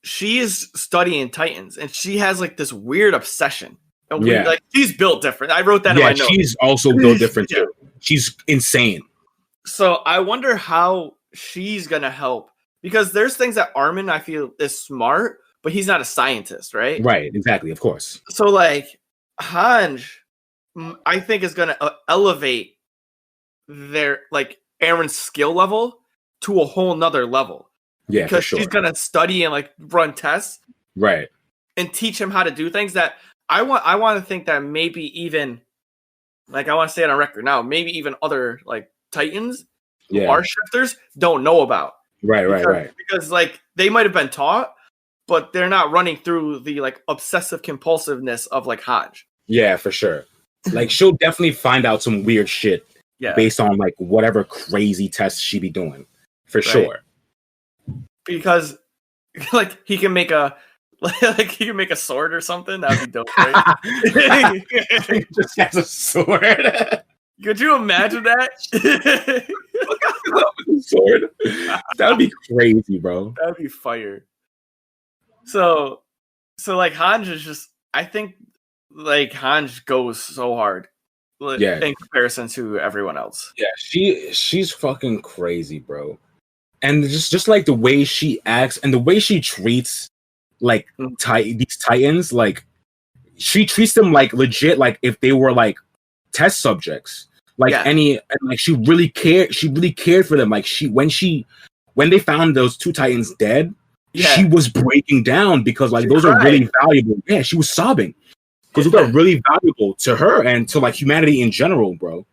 She is studying Titans, and she has like this weird obsession. And like she's built different. I wrote that in my notes. She's also built different too. She's insane. So I wonder how she's gonna help, because there's things that Armin I feel is smart, but he's not a scientist, right? Right, exactly, of course. So like Hanj, I think is gonna elevate their like Aaron's skill level to a whole nother level. Yeah, because she's gonna study and like run tests, right, and teach him how to do things that I want to think that maybe even like I want to say it on record now, maybe even other like Titans who are shifters don't know about. Right. Because like they might have been taught, but they're not running through the like obsessive compulsiveness of like Hanj. Yeah, for sure. Like she'll definitely find out some weird shit. Yeah. Based on like whatever crazy tests she be doing, for sure. Because like he can make a sword or something. That'd be dope, right? He just has a sword. Could you imagine that? Sword. That'd be crazy, bro. That'd be fire. So like Hanj is just. I think like Hanj goes so hard. In comparison to everyone else. Yeah, she's fucking crazy, bro. And just like the way she acts and the way she treats like these Titans, like she treats them like legit, like if they were like test subjects. Like she really cared. She really cared for them. Like when they found those two Titans dead, she was breaking down because like those are really valuable. Yeah, she was sobbing because those are really valuable to her and to like humanity in general, bro.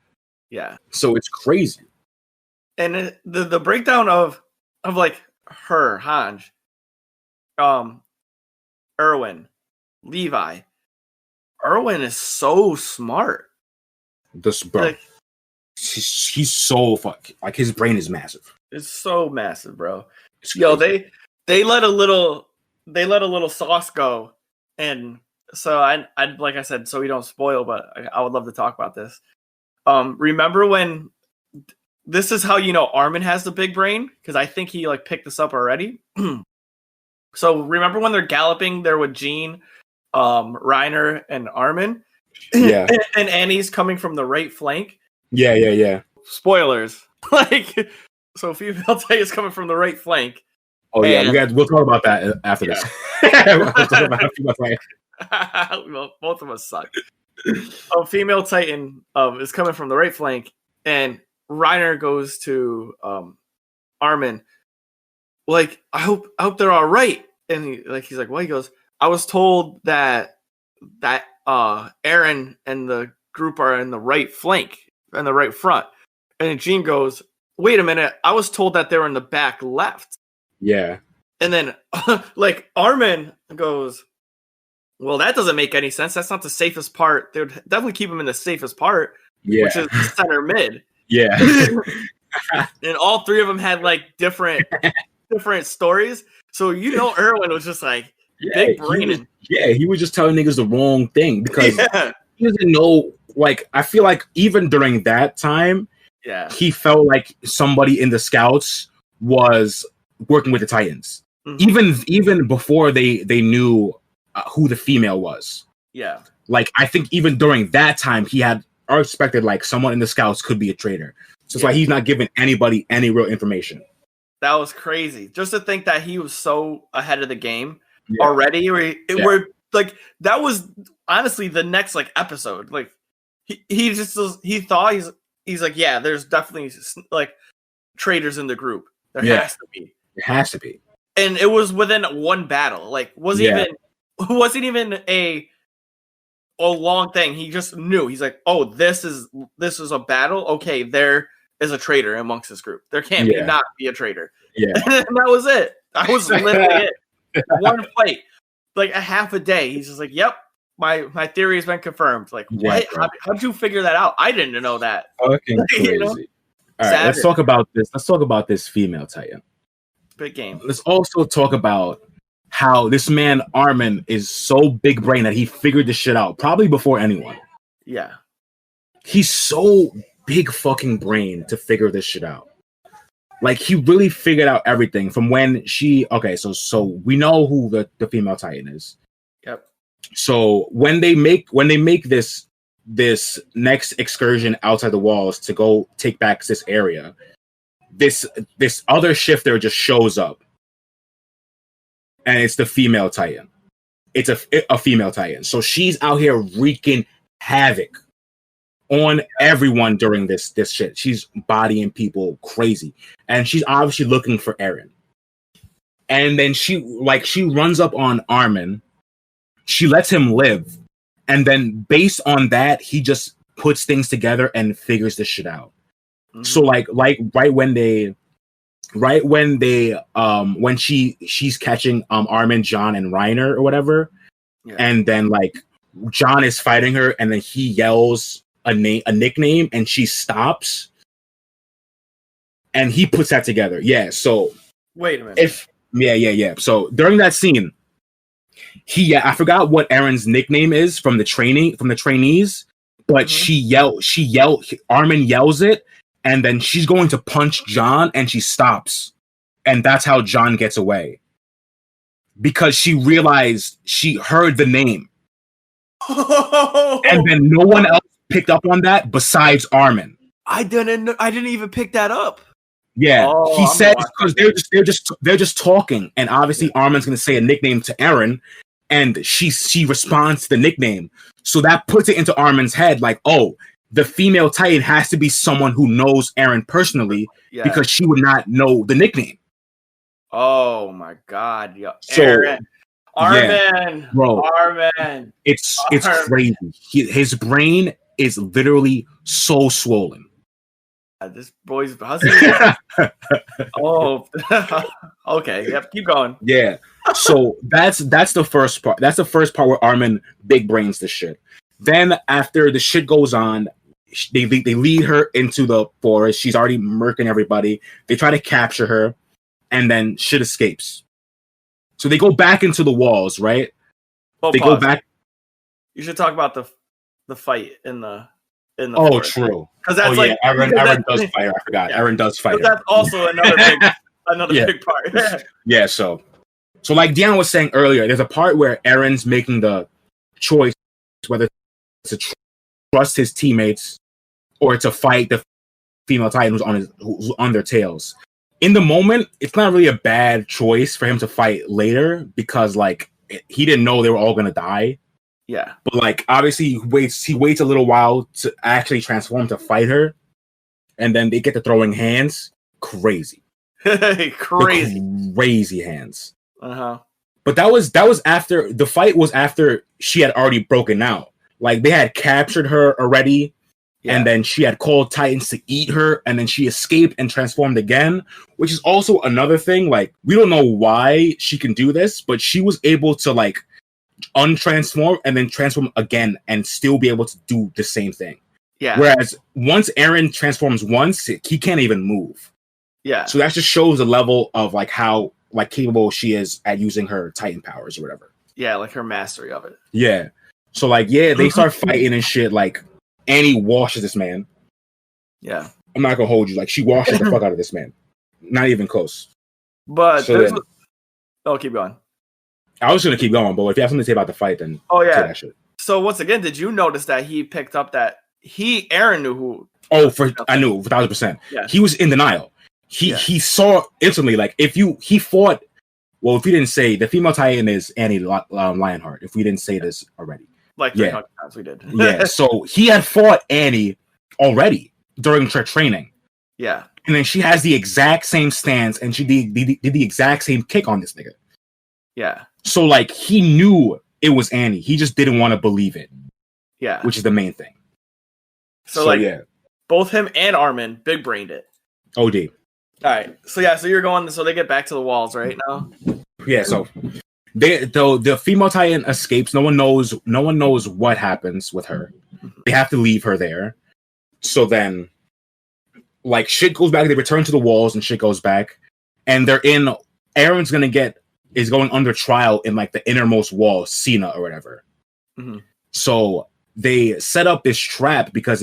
Yeah. So it's crazy. And the breakdown of like her, Hanj, Erwin, Levi. Erwin is so smart. This bro. Like, he's so like his brain is massive. It's so massive, bro. Yo, they let a little sauce go, and so I like I said, so we don't spoil, but I would love to talk about this. Remember when this is how you know Armin has the big brain, because I think he like picked this up already. So remember when they're galloping there with Jean, Reiner, and Armin? Yeah. And Annie's coming from the right flank. Yeah. Spoilers. Like, so female Titan is coming from the right flank. Oh yeah, we'll talk about that after this. We'll talk about well, both of us suck. Female Titan is coming from the right flank, and Reiner goes to Armin. Like, I hope they're all right. And he's like, well, he goes, I was told that Eren and the group are in the right flank and the right front. And Jean goes, wait a minute, I was told that they were in the back left. Yeah. And then like Armin goes, well, that doesn't make any sense. That's not the safest part. They would definitely keep him in the safest part, which is center mid. Yeah. And all three of them had like different stories. So Erwin was just like big braining. He was just telling niggas the wrong thing because he doesn't know. Like, I feel like even during that time, he felt like somebody in the Scouts was working with the Titans. Mm-hmm. Even before they knew who the female was. Yeah. Like, I think even during that time, he had expected like someone in the Scouts could be a traitor. So it's like he's not giving anybody any real information. That was crazy. Just to think that he was so ahead of the game already. Where like that was honestly the next like episode. Like he thought he's like, yeah, there's definitely like traitors in the group. There has to be. It has to be. And it was within one battle. Like wasn't even a long thing. He just knew. He's like, oh, this is a battle. Okay, there is a traitor amongst this group. There can't not be a traitor. Yeah. And that was it. That was literally it. One fight. Like a half a day. He's just like, yep, my theory has been confirmed. Like, what? How'd you figure that out? I didn't know that. Fucking crazy. All right, let's talk about this. Let's talk about this female Titan. Big game. Let's also talk about how this man Armin is so big brain that he figured this shit out probably before anyone. Yeah. He's so big fucking brain to figure this shit out. Like, he really figured out everything from when so we know who the female Titan is. Yep. So when they make this next excursion outside the walls to go take back this area, this other shifter just shows up. And it's the female Titan. It's a female Titan. So she's out here wreaking havoc on everyone during this shit. She's bodying people crazy. And she's obviously looking for Eren. And then she runs up on Armin. She lets him live. And then based on that, he just puts things together and figures this shit out. Mm-hmm. So like when she's catching Armin, John, and Reiner or whatever, and then like John is fighting her, and then he yells a nickname, and she stops, and he puts that together. Yeah. So wait a minute. So during that scene, I forgot what Eren's nickname is from the trainees, but Armin yells it. And then she's going to punch John, and she stops. And that's how John gets away. Because she realized she heard the name. And then no one else picked up on that besides Armin. I didn't even pick that up. Yeah. He said because they're just talking. And obviously Armin's gonna say a nickname to Eren. and she responds to the nickname. So that puts it into Armin's head, like, oh, the female Titan has to be someone who knows Eren personally because she would not know the nickname. Oh my God, yo, so, Eren, Armin, bro, Armin, it's crazy. His brain is literally so swollen. This boy's oh, okay. Yep, keep going. Yeah. So that's the first part. That's the first part where Armin big brains the shit. Then after the shit goes on, they lead her into the forest. She's already murking everybody. They try to capture her, and then shit escapes. So they go back into the walls, right? Oh, they go back. You should talk about the fight in the Oh, forest. True. Because that's Eren does fight. I forgot. Yeah. Eren does fight. That's also another big part. Yeah. So like Deion was saying earlier, there's a part where Eren's making the choice whether to trust his teammates or to fight the female Titan who's on their tails. In the moment, it's not really a bad choice for him to fight later because like he didn't know they were all gonna die. Yeah. But like obviously he waits a little while to actually transform to fight her, and then they get to throwing hands. Crazy. Crazy hands. Uh-huh. But that was after the fight was after she had already broken out. Like they had captured her already, and then she had called Titans to eat her, and then she escaped and transformed again, which is also another thing. Like we don't know why she can do this, but she was able to like untransform and then transform again and still be able to do the same thing. Yeah. Whereas once Eren transforms once, he can't even move. Yeah. So that just shows the level of like how like capable she is at using her Titan powers or whatever. Yeah, like her mastery of it. Yeah. So like they start fighting and shit. Like Annie washes this man. Yeah. I'm not gonna hold you. Like she washes the fuck out of this man. Not even close. But so keep going. I was gonna keep going, but if you have something to say about the fight, then say that shit. So once again, did you notice that he picked up that Eren knew who? Oh, I knew 1,000%. Yeah. He was in denial. He saw instantly. Like he fought. Well, if we didn't say the female Titan is Annie Lionheart, if we didn't say this already, like 300 times we did. Yeah. So he had fought Annie already during her training. Yeah. And then she has the exact same stance, and she did the exact same kick on this nigga. Yeah. So, like, he knew it was Annie. He just didn't want to believe it. Yeah. Which is the main thing. So both him and Armin big-brained it. OD. All right. So, so you're going... So they get back to the walls right now? Yeah, so... the female Titan escapes. No one knows what happens with her. They have to leave her there. So then... Like, shit goes back. They return to the walls, and shit goes back. And they're in... Eren's is going under trial in like the innermost wall, Cena or whatever. Mm-hmm. So they set up this trap because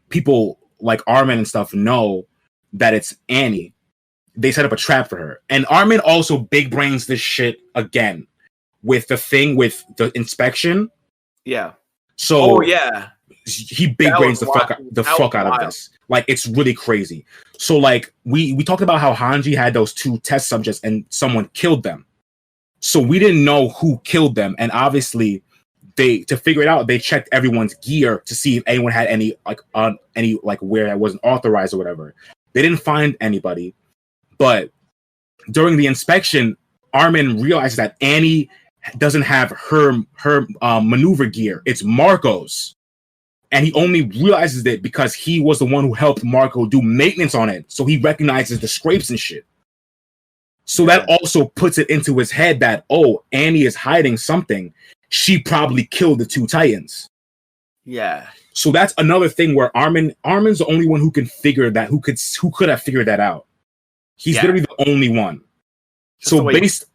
people like Armin and stuff know that it's Annie. They set up a trap for her. And Armin also big brains this shit again with the thing with the inspection. Yeah. So he big brains the fuck out of this. Like it's really crazy. So like we talked about how Hanji had those 2 test subjects and someone killed them. So we didn't know who killed them, and obviously to figure it out, they checked everyone's gear to see if anyone had any where that wasn't authorized or whatever. They didn't find anybody, but during the inspection, Armin realizes that Annie doesn't have her maneuver gear. It's Marco's. And he only realizes it because he was the one who helped Marco do maintenance on it. So he recognizes the scrapes and shit. So that also puts it into his head that, oh, Annie is hiding something. She probably killed the 2 Titans. Yeah. So that's another thing where Armin's the only one who can figure that, who could have figured that out. He's literally the only one. So based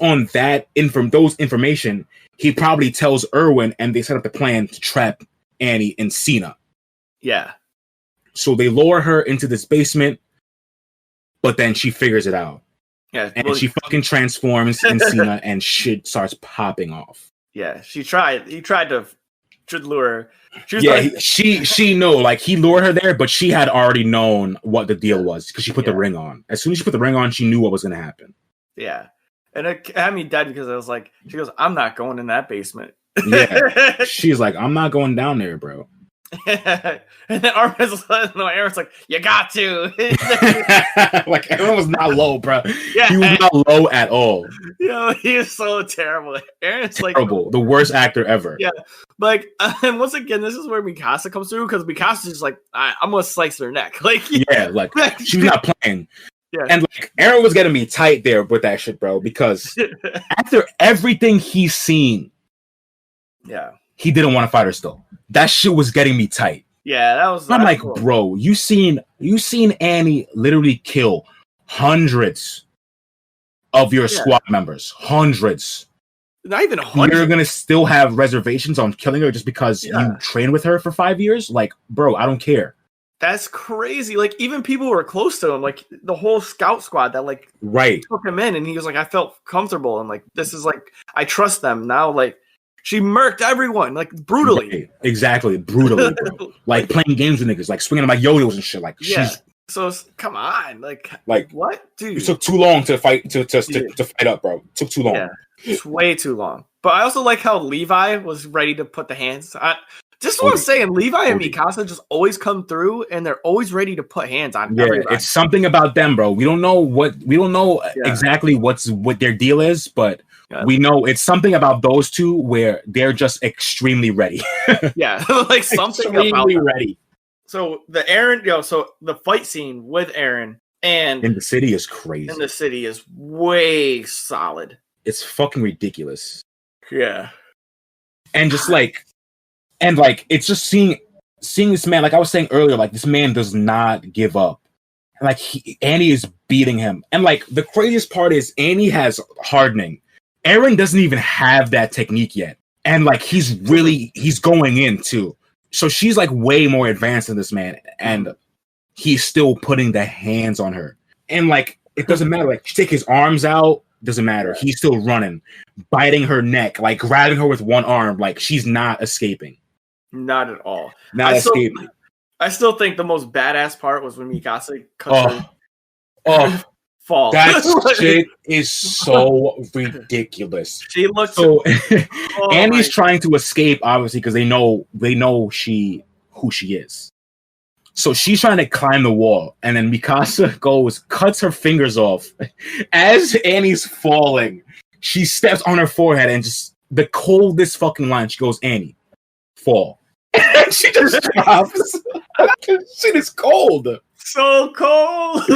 on that those information, he probably tells Erwin, and they set up the plan to trap Annie and Cena. Yeah. So they lower her into this basement, but then she figures it out. Yeah. And she fucking transforms in Cena, and shit starts popping off. Yeah. He tried to lure her. She knew, like, he lured her there, but she had already known what the deal was because she put the ring on. As soon as she put the ring on, she knew what was going to happen. Yeah. And it had me dead because I was like, she goes, I'm not going in that basement. Yeah. She's like, I'm not going down there, bro. And then Aaron's like, you got to. Like, Aaron was not low, bro. Yeah. He was not low at all. He is so terrible. Aaron's terrible. like the worst actor ever. Yeah. Like, and once again, this is where Mikasa comes through because Mikasa's just like, I'm gonna slice her neck. Like, yeah, like she was not playing. Yeah. And like Aaron was getting me tight there with that shit, bro, because after everything he's seen, yeah, he didn't want to fight her still. That shit was getting me tight. Yeah, that was. I'm like, cool. bro, you seen Annie literally kill hundreds of your squad members. Hundreds. Not even 100. You're gonna still have reservations on killing her just because you trained with her for 5 years? Like, bro, I don't care. That's crazy. Like, even people who were close to him, like the whole scout squad that like took him in, and he was like, I felt comfortable, and like this is like I trust them now. Like, she murked everyone, like brutally. Right. Exactly, brutally, bro. Like playing games with niggas, like swinging on my yo-yos and shit. Like, she's so come on, like what, dude? It took too long to fight to fight up, bro. It took too long. Yeah, it's way too long. But I also like how Levi was ready to put the hands. Just what I'm saying, Levi and Mikasa just always come through, and they're always ready to put hands on everybody. It's something about them, bro. We don't know exactly what their deal is, but we know it's something about those two where they're just extremely ready. Yeah, like something extremely about ready. So the fight scene with Aaron and in the city is crazy. In the city is way solid. It's fucking ridiculous. Yeah, and just like. And like it's just seeing this man, like I was saying earlier, like this man does not give up. And like Annie is beating him. And like the craziest part is Annie has hardening. Aaron doesn't even have that technique yet. And like he's going in too. So she's like way more advanced than this man. And he's still putting the hands on her. And like it doesn't matter. Like take his arms out, doesn't matter. He's still running, biting her neck, like grabbing her with one arm, like she's not escaping. Not at all. I still think the most badass part was when Mikasa cut her fall. That shit is so ridiculous. She looks so Annie's trying to escape, obviously, because they know who she is. So she's trying to climb the wall, and then Mikasa cuts her fingers off. As Annie's falling, she steps on her forehead and just the coldest fucking line. She goes, Annie, fall. And she just drops. Shit is cold. So cold.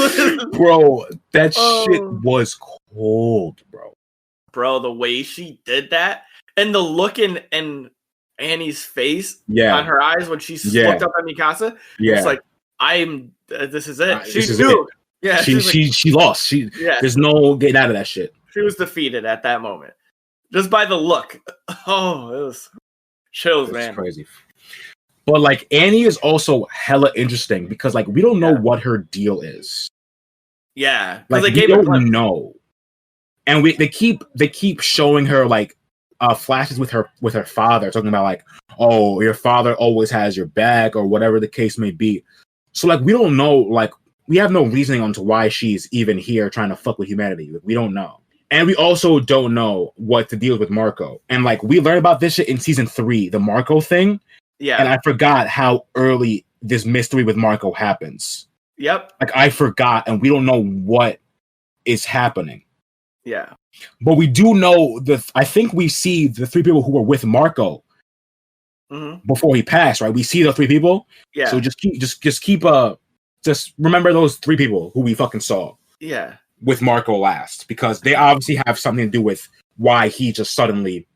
Bro, that shit was cold, bro. Bro, the way she did that and the look in Annie's face on her eyes when she looked up at Mikasa. It's like, this is it. She knew. Yeah. She lost. There's no getting out of that shit. She was defeated at that moment. Just by the look. Oh, it was chills, man. Crazy. But like Annie is also hella interesting because like we don't know what her deal is. Yeah, like we don't know, and they keep showing her like flashes with her father, talking about like, oh, your father always has your back or whatever the case may be. So like we don't know, like we have no reasoning onto why she's even here trying to fuck with humanity. Like, we don't know. And we also don't know what the deal is with Marco. And like we learned about this shit in season 3, the Marco thing. Yeah. And I forgot how early this mystery with Marco happens. Yep. Like I forgot, and we don't know what is happening. Yeah. But we do know I think we see the 3 people who were with Marco before he passed, right? We see the 3 people. Yeah. So just remember those 3 people who we fucking saw. Yeah. With Marco last, because they obviously have something to do with why he just suddenly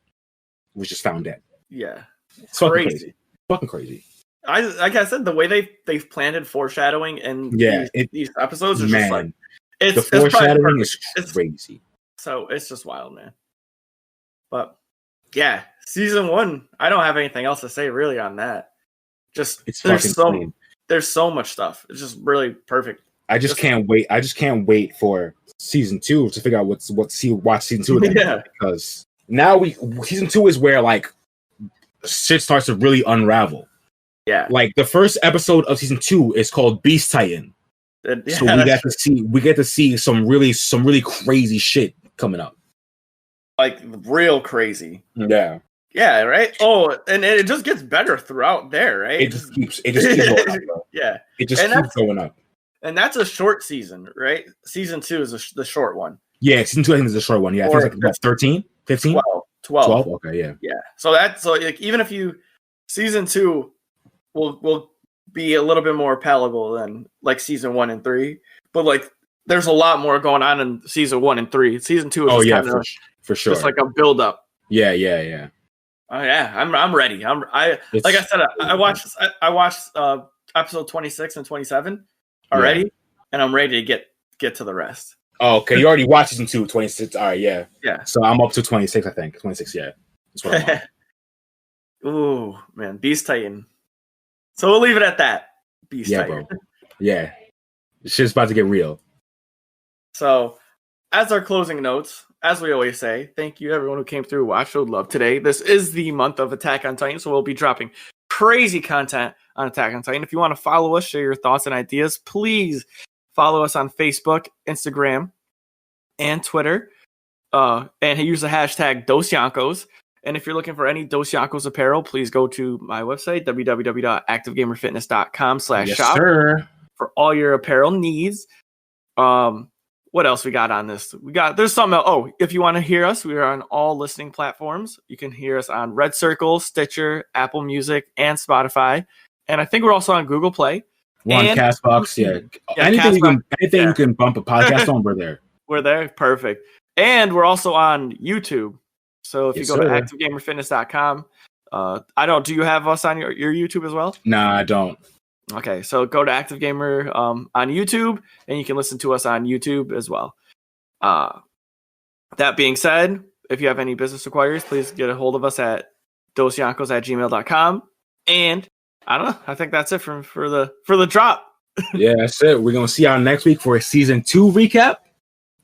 was just found dead. Yeah. It's crazy. Fucking crazy. Like I said, the way they've planted foreshadowing in these episodes is just like the foreshadowing is crazy. So it's just wild, man. But yeah, season 1, I don't have anything else to say really on that. Just there's so much stuff. It's just really perfect. I just can't wait. I just can't wait for season 2 to figure out watch season 2 again. Yeah. Because now season 2 is where like shit starts to really unravel. Yeah. Like the first episode of season 2 is called Beast Titan. So we get to see some really crazy shit coming up. like real crazy. Yeah. Yeah, right. Oh, and it just gets better throughout there, right? It just keeps going up, bro. Yeah, it just keeps going up. And that's a short season, right? Season 2 is the short one. Yeah, season 2 I think is a short one. Yeah, I think it's like 13, 15, 12. Okay, yeah. Yeah. So like even if season 2 will be a little bit more palatable than like season 1 and 3, but like there's a lot more going on in season 1 and 3. Season 2 is just kind of for sure. Just like a build up. Yeah. Oh yeah, I'm ready. Like I said, I watched episode 26 and 27 already, and I'm ready to get to the rest. Oh, okay. You already watched season 2, 26. All right, yeah. Yeah. So I'm up to 26, I think. 26, yeah. That's what I'm on. Ooh, man, Beast Titan. So we'll leave it at that. Beast Titan. Bro. Yeah. Shit's about to get real. So, as our closing notes, as we always say, thank you everyone who came through, watched, showed love today. This is the month of Attack on Titan, so we'll be dropping crazy content on Attack on Titan. If you want to follow us, share your thoughts and ideas, please follow us on Facebook, Instagram, and Twitter. And use the hashtag Dosyonkos. And if you're looking for any Dosyonkos apparel, please go to my website, www.activegamerfitness.com/shop for all your apparel needs. What else we got on this? There's something else. Oh, if you want to hear us, we are on all listening platforms. You can hear us on Red Circle, Stitcher, Apple Music, and Spotify. And I think we're also on Google Play. We're on Castbox, anything you can bump a podcast on, we're there. We're there. Perfect. And we're also on YouTube. So if you go to activegamerfitness.com, do you have us on your YouTube as well? Nah, I don't. Okay, so go to Active Gamer on YouTube, and you can listen to us on YouTube as well. That being said, if you have any business inquiries, please get a hold of us at dosyonkos@gmail.com. And I don't know. I think that's it for the drop. Yeah, that's it. We're gonna see y'all next week for a season 2 recap.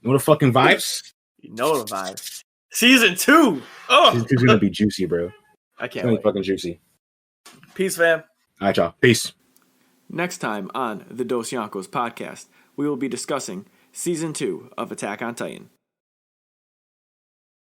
You know the fucking vibes? You know the vibes. Season 2. Oh, season 2's gonna be juicy, bro. I can't wait. Fucking juicy. Peace, fam. All right, y'all. Peace. Next time on the Dosyonkos podcast, we will be discussing Season 2 of Attack on Titan.